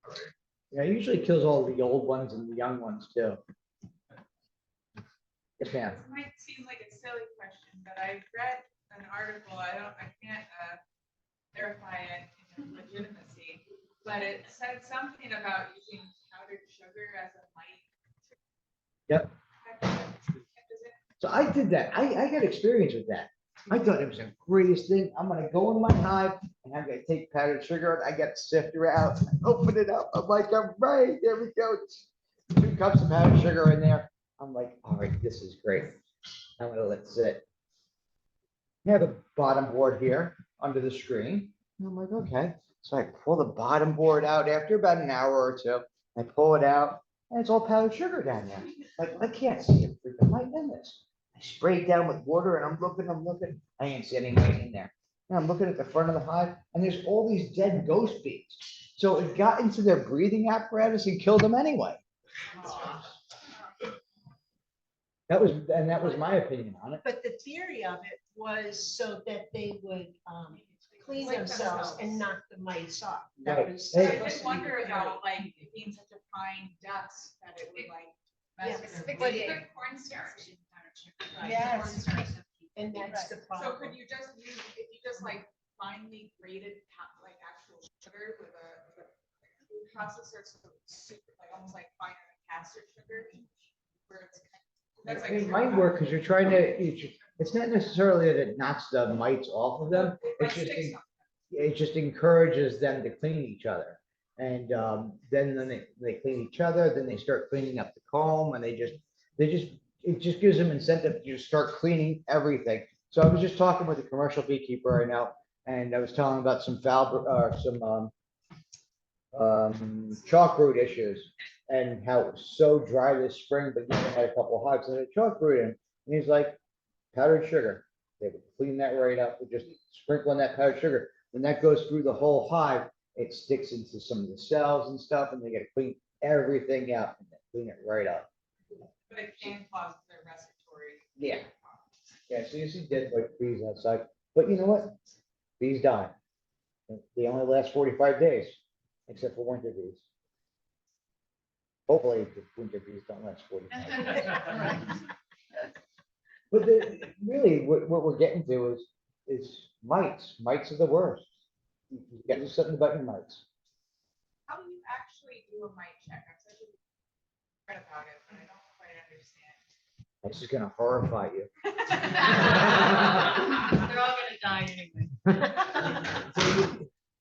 All right. Yeah, it usually kills all the old ones and the young ones too. Yes, ma'am. This might seem like a silly question, but I read an article, I can't verify it in legitimacy, but it said something about using powdered sugar as a light. Yep. So I did that. I got experience with that. I thought it was the greatest thing. I'm gonna go in my hive and I'm gonna take powdered sugar. I got sifter out, open it up. I'm like, all right, there we go. 2 cups of powdered sugar in there. I'm like, all right, this is great. I'm gonna let it sit. I have a bottom board here under the screen. And I'm like, okay. So I pull the bottom board out after about an hour or 2. I pull it out and it's all powdered sugar down there. Like, I can't see a freaking light in this. I spray it down with water and I'm looking. I ain't see any light in there. And I'm looking at the front of the hive and there's all these dead ghost bees. So it got into their breathing apparatus and killed them anyway. That was my opinion on it. But the theory of it was so that they would clean Lick themselves and themselves. knock the mice off. Right. That was. Hey. I just wonder about like it being such a fine dust that it would like. Yeah. mess with But their it- breathing. Cornstarch. Yes. And that's the So problem. could you just use, if you just like finely grated, like actual sugar with a food processor, so it's super, like almost like finer than caster sugar, where it's. That's like. It might work because you're trying to, it's not necessarily that it knocks the mites off of them. It's just, it just encourages them to clean each other. And then they clean each other, then they start cleaning up the comb and it just gives them incentive to start cleaning everything. So I was just talking with a commercial beekeeper right now, and I was telling him about some chalk root issues and how it was so dry this spring, but you had a couple of hives and a chalk root in. And he's like, powdered sugar. They would clean that right up with just sprinkling that powdered sugar. When that goes through the whole hive, it sticks into some of the cells and stuff, and they gotta clean everything out and then clean it right up. But it can cause their respiratory. Yeah. Yeah, so you see dead white bees outside, but you know what? Bees die. They only last 45 days, except for winter bees. Hopefully, the winter bees don't last 45 days. But really, what we're getting to is mites. Mites are the worst. You got to do something about your mites. How do you actually do a mite check? I'm such a read about it, but I don't quite understand. This is gonna horrify you. They're all gonna die anyway. So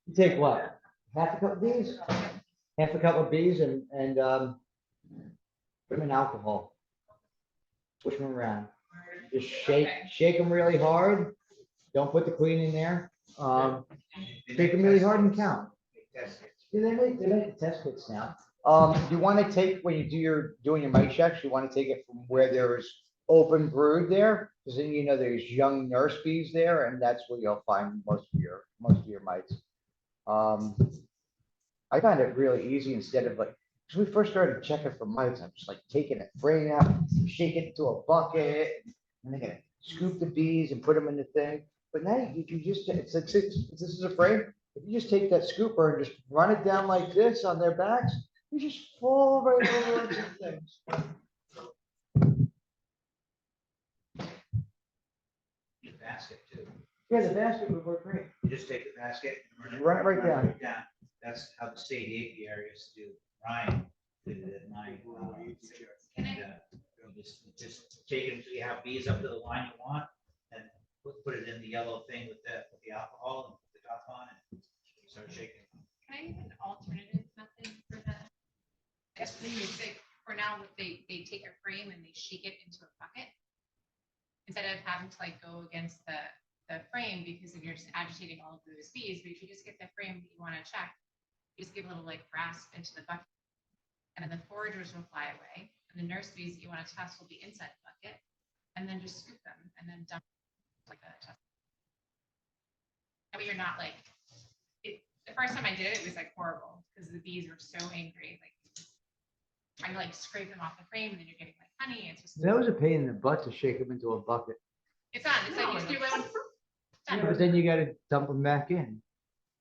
you take what? Half a cup of bees? Half a cup of bees and put them in alcohol. Switch them around. Just shake them really hard. Don't put the queen in there. Shake them really hard and count. Yeah, they make the test kits now. You want to take, when you doing your mite checks, you want to take it from where there's open brood there, because then you know there's young nurse bees there, and that's where you'll find most of your mites. I find it really easy instead of like, because we first started checking for mites, I'm just like taking a frame out, shake it into a bucket, and they're gonna scoop the bees and put them in the thing. But now you just, it's like, this is a frame. If you just take that scooper and just run it down like this on their backs, you just fall right over into things. The basket too. Yeah, the basket would work great. You just take the basket and Run it right down. That's how the state apiary used to do. Ryan did it at night. Just take it until you have bees up to the line you want, and put it in the yellow thing with the alcohol and put the top on and start shaking. Can I use an alternative method for that? Yes, please. For now, they take a frame and they shake it into a bucket instead of having to like go against the frame, because if you're just agitating all of those bees. But if you just get the frame that you want to check, you just give a little like grasp into the bucket, and then the foragers will fly away, and the nurse bees that you want to test will be inside the bucket, and then just scoop them and then dump like a test. That way you're not like it. The first time I did it, it was like horrible because the bees were so angry, like trying to like scrape them off the frame, and then you're getting like honey. It's just That was a pain in the butt to shake them into a bucket. it's not. It's like you just do it. Yeah, but then you gotta dump them back in.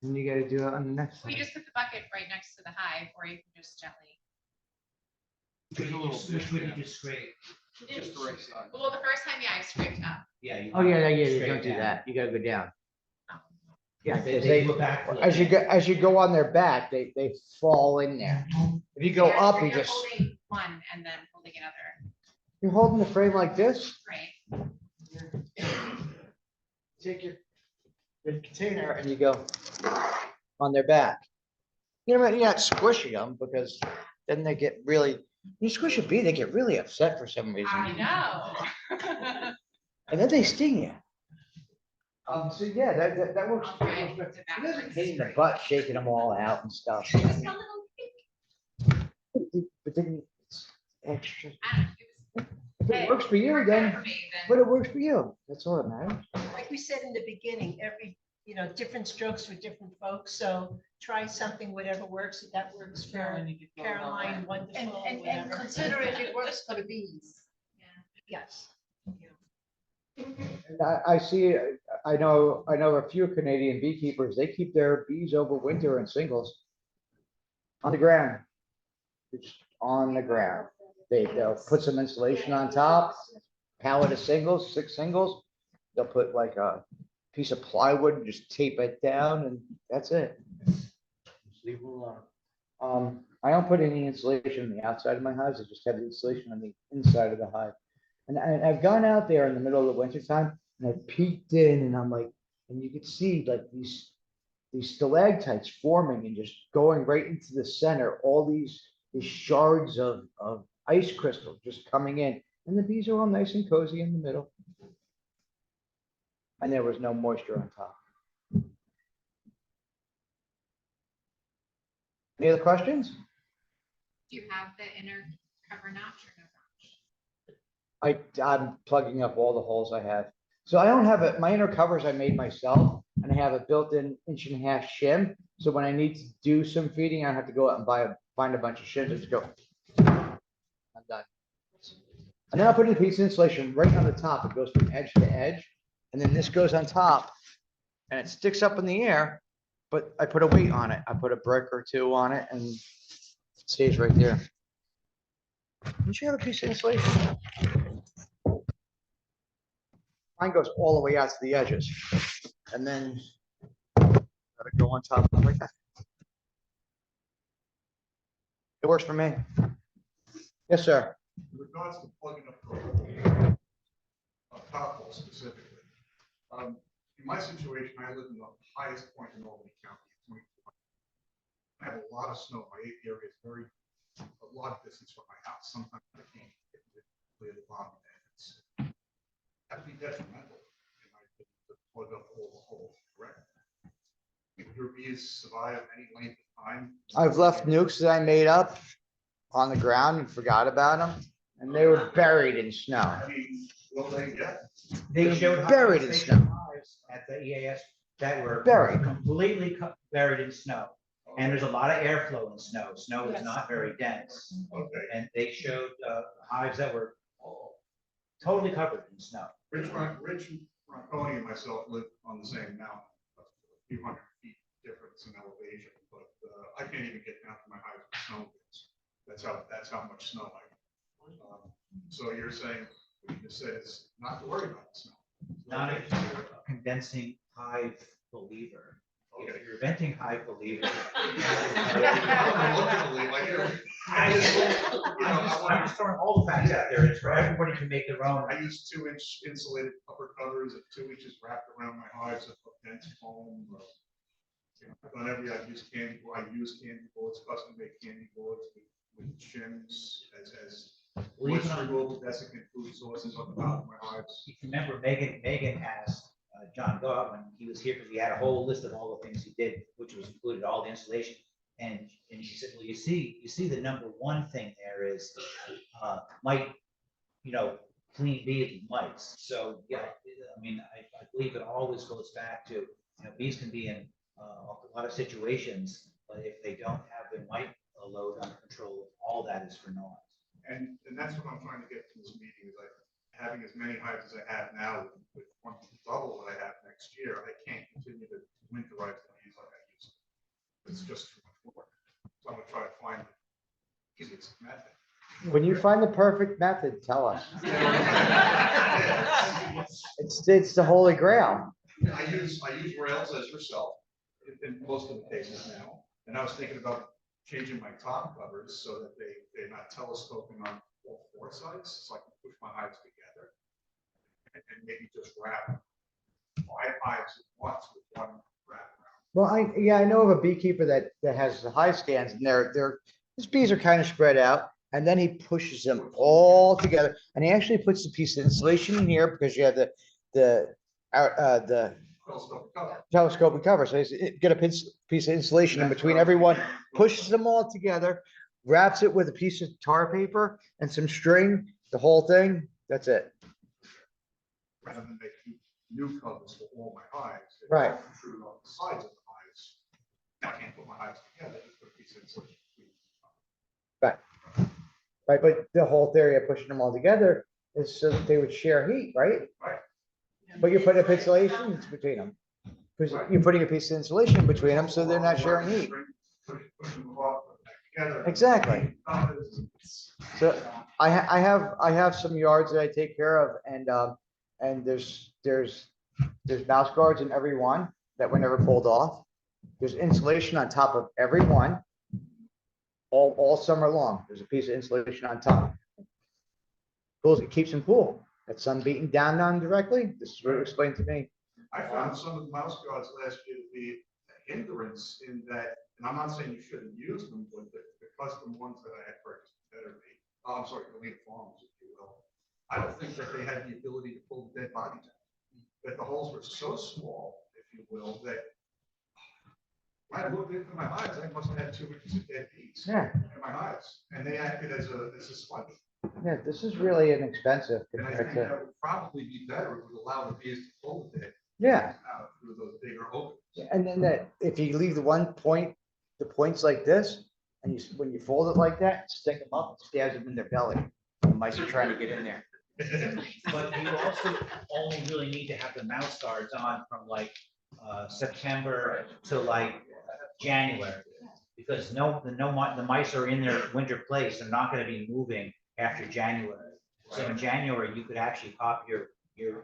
And you gotta do it on the next You one. just put the bucket right next to the hive, or you can just gently. Which would you just scrape? Just the right side. Well, the first time, yeah, I scraped up. Yeah. You Oh, yeah, you scrape don't do down. that. You gotta go down. Yeah, They because go back. as you go on their back, they fall in there. If you go Yeah, up, you're you just, holding one and then holding another. you're holding the frame like this. Right. Take your container and you go on their back. You're not squishing them, because then they get really, you squish a bee, they get really upset for some reason. I know. And then they sting you. So yeah, that works. I'll try it It to doesn't backwards. pain in the butt shaking them all out and stuff. Just a little But then it's extra. I don't know, If it works for you, worked better then, for me but than- it works for you. That's all that matters. Like we said in the beginning, different strokes for different folks. So try something, whatever works. If that works for Caroline, wonderful. And whatever. consider if it works for the bees. Yes. And I know a few Canadian beekeepers, they keep their bees over winter in singles on the ground. Just on the ground. They'll put some insulation on top, pallet of singles, 6 singles. they'll put like a piece of plywood and just tape it down and that's it. Just leave it alone. I don't put any insulation on the outside of my hives. I just have the insulation on the inside of the hive. And I've gone out there in the middle of the winter time and I peeked in and I'm like, and you could see like these stalactites forming and just going right into the center, all these shards of ice crystal just coming in. And the bees are all nice and cozy in the middle. And there was no moisture on top. Any other questions? Do you have the inner cover notch or no notch? I'm plugging up all the holes I have. So I don't have it, my inner covers I made myself, and I have a built-in 1.5" shim. So when I need to do some feeding, I have to go out and find a bunch of shims and just go. I'm done. And then I'll put in a piece of insulation right on the top. It goes from edge to edge. And then this goes on top and it sticks up in the air, but I put a weight on it. I put a brick or two on it and it stays right there. Don't you have a piece of insulation? Mine goes all the way out to the edges. And then gotta go on top of it like that. It works for me. Yes, sir. In regards to plugging up top hole specifically, in my situation, I live in the highest point in Albany County. 22. I have a lot of snow. My area is a lot of distance from my house. Sometimes I can't get to clear the bottom of it. That'd be detrimental. And I could plug up all the holes, correct? If your bees survive any length of time. I've left nukes that I made up on the ground and forgot about them, and they were buried in snow. I mean, will they get? They showed Buried in snow. hives at the EAS that were Buried. completely buried in snow. And there's a lot of airflow in snow. Snow is Yes. not very dense. Okay. And they showed hives that were totally covered in snow. Rich Ronconi and myself live on the same mountain, a few hundred feet difference in elevation, but I can't even get down to my hives with snow bits. That's how much snow I get. So you're saying, you just said it's not to worry about the snow. Not if you're a condensing hive believer. If you're venting hive believer. I'm just throwing all the facts out there. It's for everybody to make their own. I use 2-inch insulated upper covers and 2 inches wrapped around my hives of dense foam. I've done I use candy bullets, custom made candy bullets with shims as moisture removal desiccant food sources on the bottom of my hives. If you remember, Megan asked John Gott when he was here, because he had a whole list of all the things he did, which was included all the installation. And she said, well, you see the number one thing there is mite, clean bees and mites. So yeah, I mean, I believe it always goes back to, bees can be in a lot of situations, but if they don't have their mite load under control, all that is for naught. And that's what I'm trying to get from this meeting is like having as many hives as I have now with double what I have next year. I can't continue to winterize the bees like I used to. It's just too much work. So I'm gonna try to find the easiest method. When you find the perfect method, tell us. It's the holy grail. I use rails as yourself in most of the cases now. And I was thinking about changing my top covers so that they're not telescoping on all 4 sides, so I can push my hives together. And maybe just wrap 5 hives at once with one wrap around. Well, I know of a beekeeper that has the hive stands and his bees are kind of spread out. And then he pushes them all together and he actually puts a piece of insulation in here because you have the telescopic cover. So he's get a piece of insulation in between everyone, pushes them all together, wraps it with a piece of tar paper and some string, the whole thing. That's it. Rather than make new covers for all my hives. Right. Intrude on the sides of the hives. Now I can't put my hives together, just put a piece of insulation. Right, but the whole theory of pushing them all together is so that they would share heat, right? Right. But you're putting a piece of insulation between them. Because you're putting a piece of insulation between them so they're not sharing heat. Exactly. So I have some yards that I take care of, and and there's mouse guards in every one that were never pulled off. There's insulation on top of every one. All summer long, there's a piece of insulation on top. Cools, it keeps them cool. That sun beating down on them directly. This is what it explained to me. I found some of the mouse guards last year to be a hindrance in that, and I'm not saying you shouldn't use them, but the custom ones that I had purchased better me. Oh, I'm sorry, the Elite Farms, if you will. I don't think that they had the ability to pull the dead bodies out. That the holes were so small, if you will, that when I looked into my hives, I must have had 2 inches of dead bees Yeah, in my hives, and they acted as a sponge. yeah, this is really inexpensive And I compared think to, that would probably be better. It would allow the bees to pull the dead yeah. out through those bigger openings. And then that, if you leave the points like this, and when you fold it like that, stick them up, it stabs them in their belly. The mice are trying to get in there. But you also only really need to have the mouse guards on from like September to like January. Because the mice are in their winter place, they're not gonna be moving after January. So in January, you could actually pop your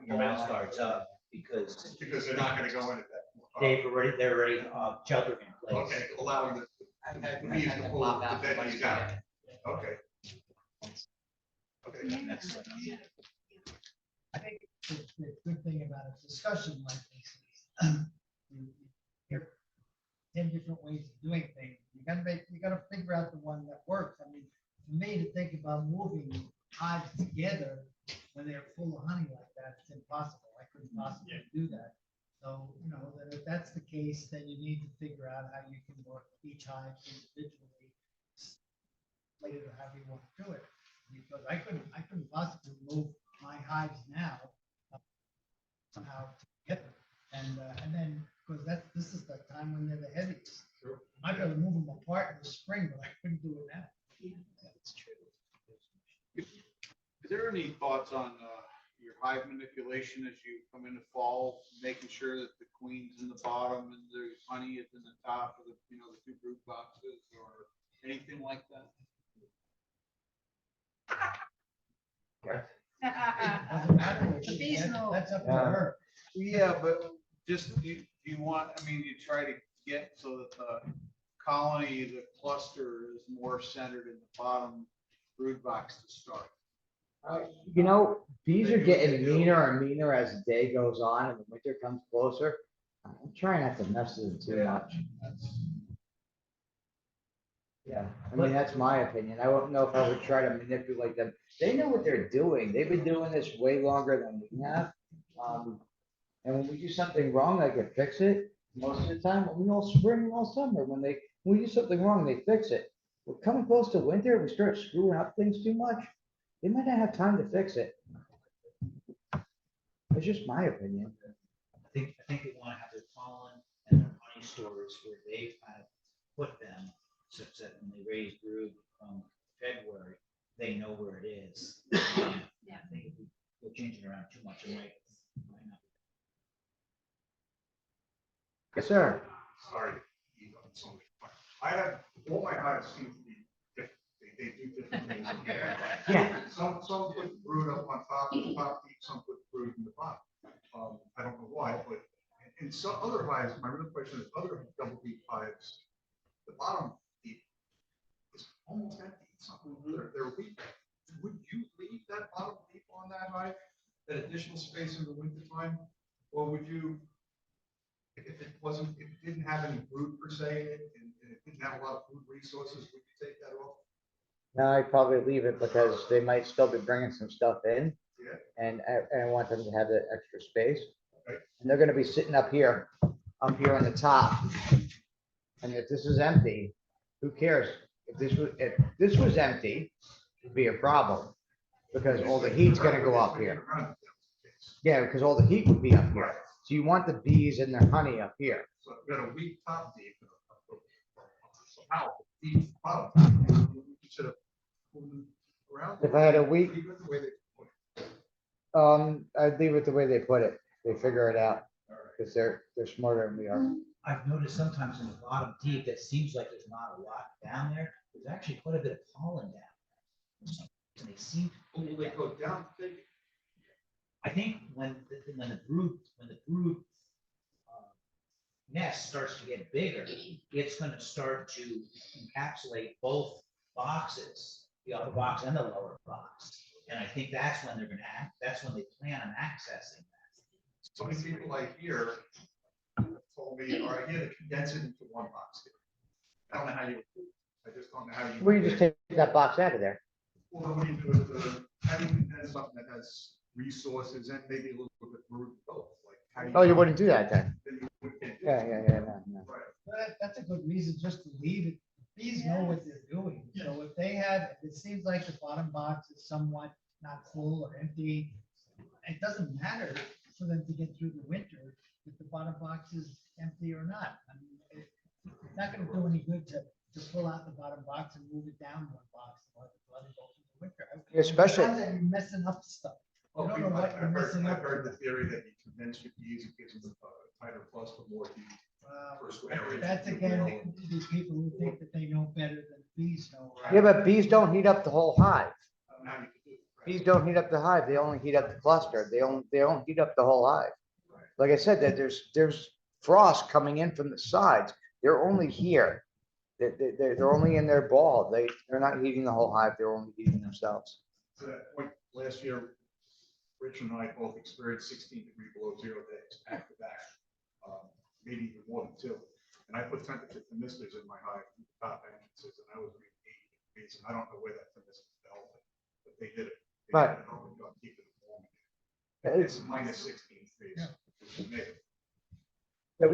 mouse guards up because Because they're not gonna go in at that point. they're already sheltered in place. Okay, allowing the bees to pull the dead bees out. Okay. Okay. That's- I think the good thing about a discussion like this is you hear 10 different ways of doing things. You gotta figure out the one that works. I mean, for me to think about moving hives together when they're full of honey like that, it's impossible. I couldn't possibly do that. So, that if that's the case, then you need to figure out how you can work each hive individually. Later, however you want to do it, because I couldn't possibly move my hives now somehow together. And then, because this is the time when they're the heaviest. Sure. I gotta move them apart in the spring, but I couldn't do it now. That's true. Is there any thoughts on your hive manipulation as you come into fall, making sure that the queen's in the bottom and the honey is in the top of the 2 brood boxes or anything like that? Doesn't matter what The she bees said, know. that's up to Yeah. her. Yeah, but just, you want, you try to get so that the colony, the cluster is more centered in the bottom brood box to start. Bees are getting meaner and meaner as the day goes on and the winter comes closer. I'm trying not to mess with them too much. Yeah, I mean, that's my opinion. I don't know if I would try to manipulate them. They know what they're doing. They've been doing this way longer than we have. And when we do something wrong, they can fix it most of the time. All spring and all summer, when we do something wrong, they fix it. We're coming close to winter, we start screwing up things too much. They might not have time to fix it. It's just my opinion. I think they want to have their pollen and their honey stores where they've kind of put them, such that when they raise brood from February, they know where it is. Yeah. I think we're changing around too much, it might not. Yes, sir. Sorry. to eat on so much. I have, all my hives seem to be different. They do different things. Yeah. Some put brood up on top, deep, some put brood in the bottom. I don't know why, but in some other hives, my real question is other double deep hives, the bottom deep is almost empty. They're weak. Would you leave that bottom deep on that hive, that additional space in the winter time? Or would you, if it didn't have any brood per se in it, and it didn't have a lot of food resources, would you take that off? No, I'd probably leave it because they might still be bringing some stuff in. Yeah. And I want them to have that extra space. Okay. And they're gonna be sitting up here on the top. And if this is empty, who cares? If this was empty, it'd be a problem. Because all the heat's gonna go up here. Yeah, because all the heat would be up here. So you want the bees and their honey up here. So I've got a weak top deep. How deep bottom? You should have pulled it around. If I had a weak, Leave it the way they put it. I'd leave it the way they put it. They figure it out. All right. Because they're smarter than we are. I've noticed sometimes in the bottom deep, that seems like there's not a lot down there. There's actually quite a bit of pollen down there. And they seem. Will they go down? I think when the brood nest starts to get bigger, it's gonna start to encapsulate both boxes, the upper box and the lower box. And I think that's when they're gonna that's when they plan on accessing that. So many people I hear told me, all right, yeah, condense it into one box. I don't know how you, I just don't know how you. Well, you just take that box out of there. Well, what do you do with how do you condense something that has resources and maybe a little bit brood both? Like, how do you? Oh, you wouldn't do that then? Then you wouldn't do Yeah, it. no. Right. That's a good reason just to leave it. Bees know what they're doing. So if they have, if it seems like the bottom box is somewhat not full or empty, it doesn't matter for them to get through the winter if the bottom box is empty or not. I mean, it's not gonna do any good to pull out the bottom box and move it down one box and let it go through the winter. Especially- You're messing up stuff. You don't know what you're I've messing up. heard the theory that you condense your bees, it gives them a tighter cluster, more bee. That's again, these people who think that they know better than bees know. Yeah, but bees don't heat up the whole hive. I don't know how you can do it. Bees don't heat up the hive. They only heat up the cluster. They don't heat up the whole hive. Like I said, that there's frost coming in from the sides. They're only here. They're only in their ball. They're not heating the whole hive. They're only heating themselves. To that point, last year, Rich and I both experienced 16-degree below zero days back to back, maybe even more than two. And I put temperature thermistors in my hive, top entrances, and I was reading 80 degrees, and I don't know where that thermistor fell, but they did it. They Right. did it over and keep it warm. It's- It's minus 16 degrees. Which is negative. Yeah,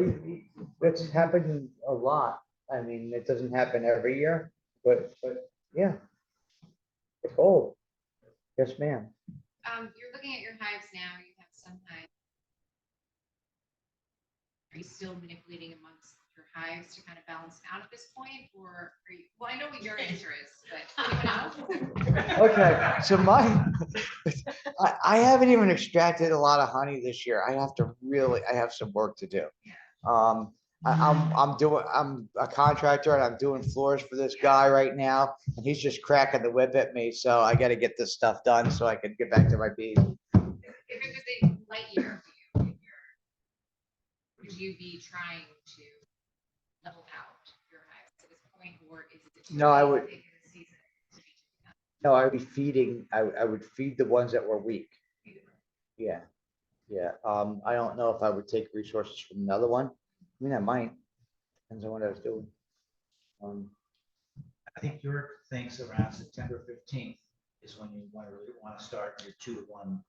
that's happened a lot. I mean, it doesn't happen every year, but yeah. It's cold. Yes, ma'am. You're looking at your hives now, you have some hives. Are you still manipulating amongst your hives to kind of balance them out at this point, or are you, well, I know what your answer is, but anyone else? Okay, so I haven't even extracted a lot of honey this year. I have some work to do. I'm a contractor and I'm doing floors for this guy right now, and he's just cracking the whip at me, so I gotta get this stuff done so I can get back to my bees. If it was a light year for you, would you be trying to level out your hives at this point, or is it? too No, I late would- in the season to be doing that? No, I would be feeding, I would feed the ones that were weak. Yeah, yeah. I don't know if I would take resources from another one. I mean, I might. Depends on what I was doing. I think York thinks around September 15th is when you really want to start your 2-to-1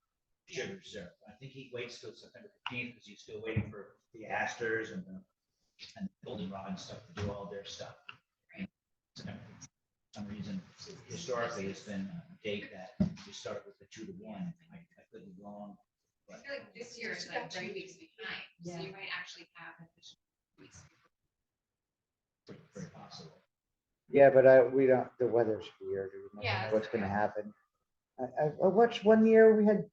sugar syrup. I think he waits till September 15th because he's still waiting for the asters and the goldenrod stuff to do all their stuff. For some reason, historically, it's been a date that you start with the 2-to-1. I could be wrong. I feel like this year is like 3 weeks behind, so you might actually have an additional weeks. Very possible. Yeah, but we don't, the weather's weird. We don't Yeah, know what's it's- gonna happen. I watched one year we had,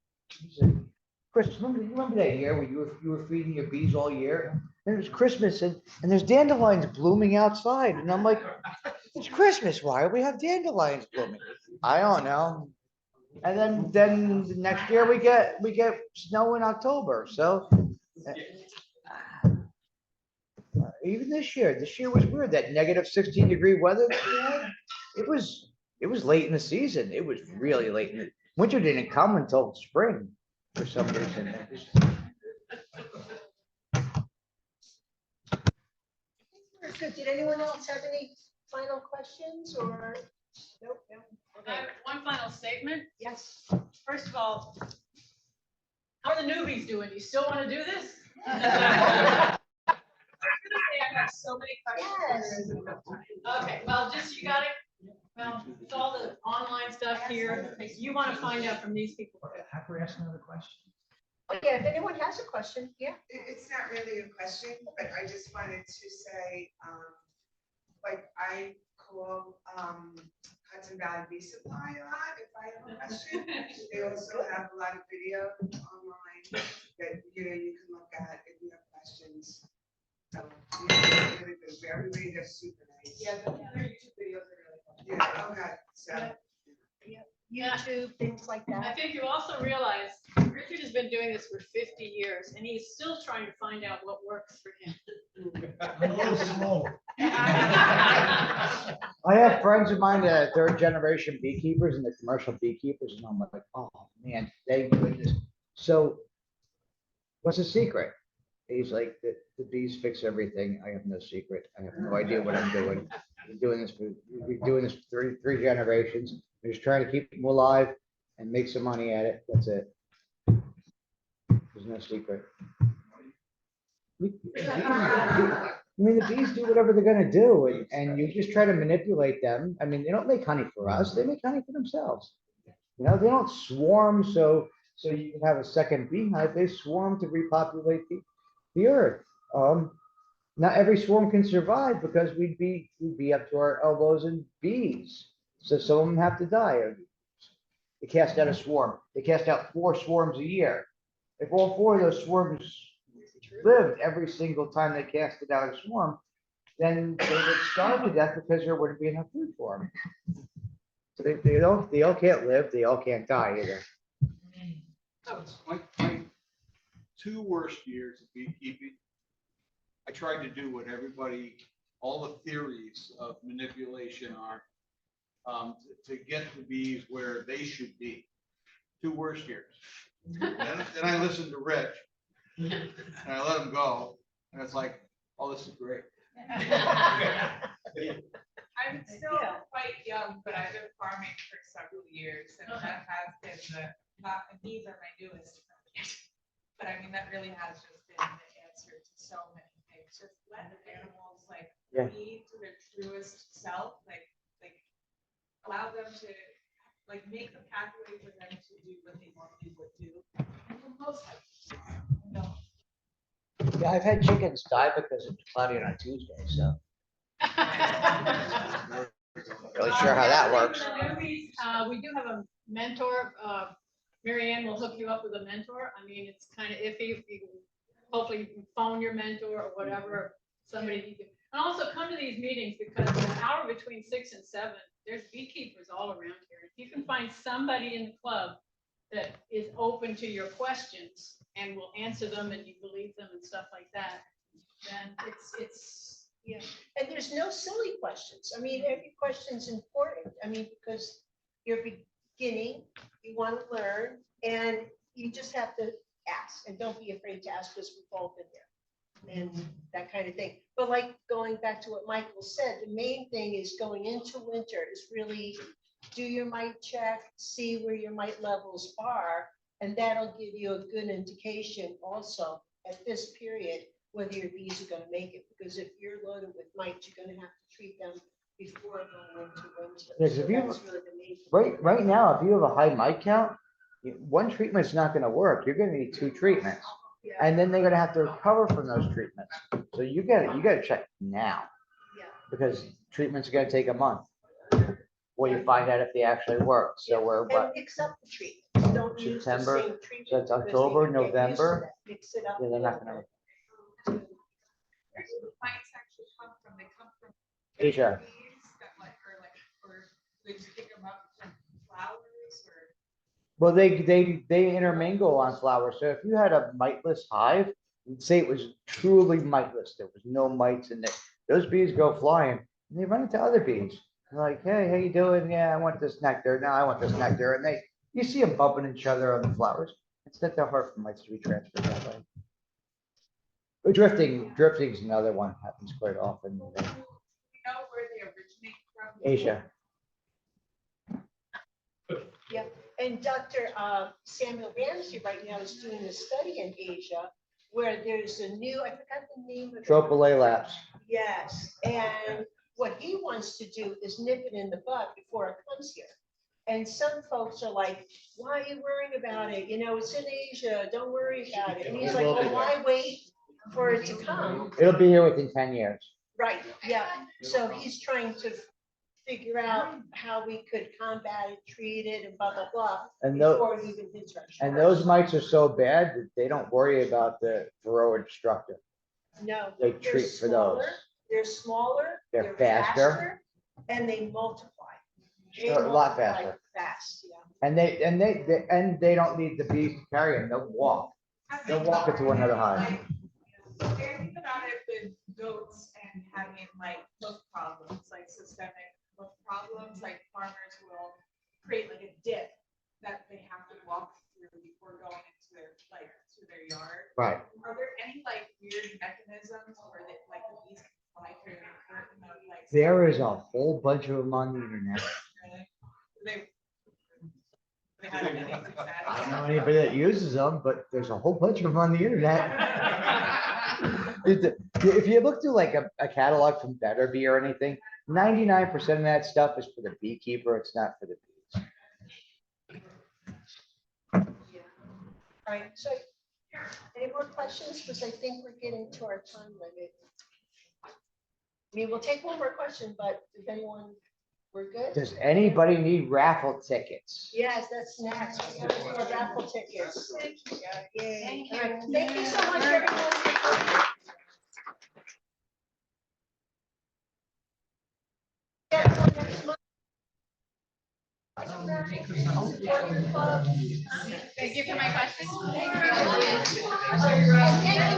Chris, remember that year where you were feeding your bees all year? And it was Christmas and there's dandelions blooming outside. And I'm like, it's Christmas. Why do we have dandelions blooming? I don't know. And then the next year we get snow in October. So even this year was weird. That negative 16-degree weather that we had. It was late in the season. It was really late. Winter didn't come until spring for some reason. Very good. Did anyone else have any final questions or? Nope. No. I have one final statement. Yes. First of all, how are the newbies doing? You still want to do this? I have so many questions. Okay, well, just you got it. Well, it's all the online stuff here. You want to find out from these people. Have her ask another question. Yeah, if anyone has a question, yeah. It's not really a question, but I just wanted to say, like, I call Hudson Valley Bee Supply a lot if I have a question. They also have a lot of video online that you can look at if you have questions. So, everybody does super nice. Yeah, their YouTube videos are really fun. Yeah, okay, so. YouTube, things like I that. think you also realize Richard has been doing this for 50 years and he's still trying to find out what works for him. I'm a little slow. I have friends of mine that are third generation beekeepers and the commercial beekeepers, and I'm like, oh man, thank goodness. So what's the secret? He's like, the bees fix everything. I have no secret. I have no idea what I'm doing. We're doing this for three generations. We're just trying to keep them alive and make some money at it. That's it. There's no secret. I mean, the bees do whatever they're gonna do, and you just try to manipulate them. I mean, they don't make honey for us, they make honey for themselves. You know, they don't swarm so you can have a second beehive, they swarm to repopulate the earth. Not every swarm can survive because we'd be up to our elbows in bees. So some of them have to die. They cast out a swarm, they cast out 4 swarms a year. If all 4 of those swarms lived every single time they casted out a swarm, then they would starve to death because there wouldn't be enough food for them. So they all can't live, they all can't die either. So it's my 2 worst years of beekeeping. I tried to do what everybody, all the theories of manipulation are, to get the bees where they should be. 2 worst years. Then I listened to Rich, and I let him go, and it's like, oh, this is great. I'm still quite young, but I've been farming for several years, and that has been not, bees are my newest. But I mean, that really has just been the answer to so many things. Just let the animals be to their truest self, allow them to make the pathway for them to do what they normally would do. And for most no. Yeah, I've had chickens die because it's cloudy on a Tuesday, so. Really sure how that works. We do have a mentor. Mary Ann will hook you up with a mentor. I mean, it's kind of iffy. Hopefully you can phone your mentor or whatever, somebody you can. And also come to these meetings because an hour between 6 and 7, there's beekeepers all around here. If you can find somebody in the club that is open to your questions and will answer them and you believe them and stuff like that, then it's Yeah, and there's no silly questions. I mean, every question's important. I mean, because you're beginning, you want to learn, and you just have to ask, and don't be afraid to ask because we've all been there and that kind of thing. But like going back to what Michael said, the main thing is going into winter is really do your mite check, see where your mite levels are, and that'll give you a good indication also at this period whether your bees are going to make it, because if you're loaded with mites, you're going to have to treat them before going into winter. Yes, So if you- that's really the main thing. Right now, if you have a high mite count, one treatment's not gonna work. You're gonna need 2 treatments. Yeah, And then they're gonna have to recover from those treatments. So you gotta check now, yeah. because treatments are gonna take a month. Before you find out if they actually work. So we're And what, mix up the treatment. Don't use the September, same treatment. so it's because they October, get used to November. that. Mix it up. Yeah, they're not gonna- a little bit. Mites actually come from Asia. bees that or they just pick them up from flowers or. Well, they intermingle on flowers. So if you had a miteless hive, you'd say it was truly miteless. There was no mites in it. Those bees go flying and they run into other bees. They're like, hey, how you doing? Yeah, I want this nectar. No, I want this nectar. And you see them bumping each other on the flowers. It's not that hard for mites to be transferred that way. But drifting's another one, happens quite often. You know where they originate from? Asia. Yeah, and Dr. Samuel Ramsey right now is doing a study in Asia where there's a new, I forgot the name of it. Tropolalaps. Yes, and what he wants to do is nip it in the bud before it comes here. And some folks are like, why are you worrying about it? You know, it's in Asia, don't worry about it. And he's like, well, why wait for it to come? It'll be here within 10 years. Right, yeah, so he's trying to figure out how we could combat it, treat it, and blah, blah, blah, And before it even hits our And shores. those mites are so bad that they don't worry about the Varroa destructor. No, They they're treat for those. smaller, they're smaller, They're they're faster. faster, and they multiply. They A lot multiply faster. fast, yeah. And they don't need the bees to carry them, they'll walk. They'll walk it to another hive. Think about it with goats and having like hoof problems, like systemic hoof problems, like farmers will create like a dip that they have to walk through before going into their, like, to their yard. Right. Are there any like weird mechanisms where they, like, the bees can fly through? Like, There is a whole bunch of them on the internet. Really? They have anything to say? I don't know anybody that uses them, but there's a whole bunch of them on the internet. If you look through like a catalog from Better Bee or anything, 99% of that stuff is for the beekeeper. It's not for the bees. All right, so any more questions? Because I think we're getting to our time limit. I mean, we'll take one more question, but if anyone, we're good? Does anybody need raffle tickets? Yes, that's next. We're gonna do our raffle tickets. Yay. All right, thank you so much, everyone. for coming. Yeah, till next month. Thank you for my question. Thank you.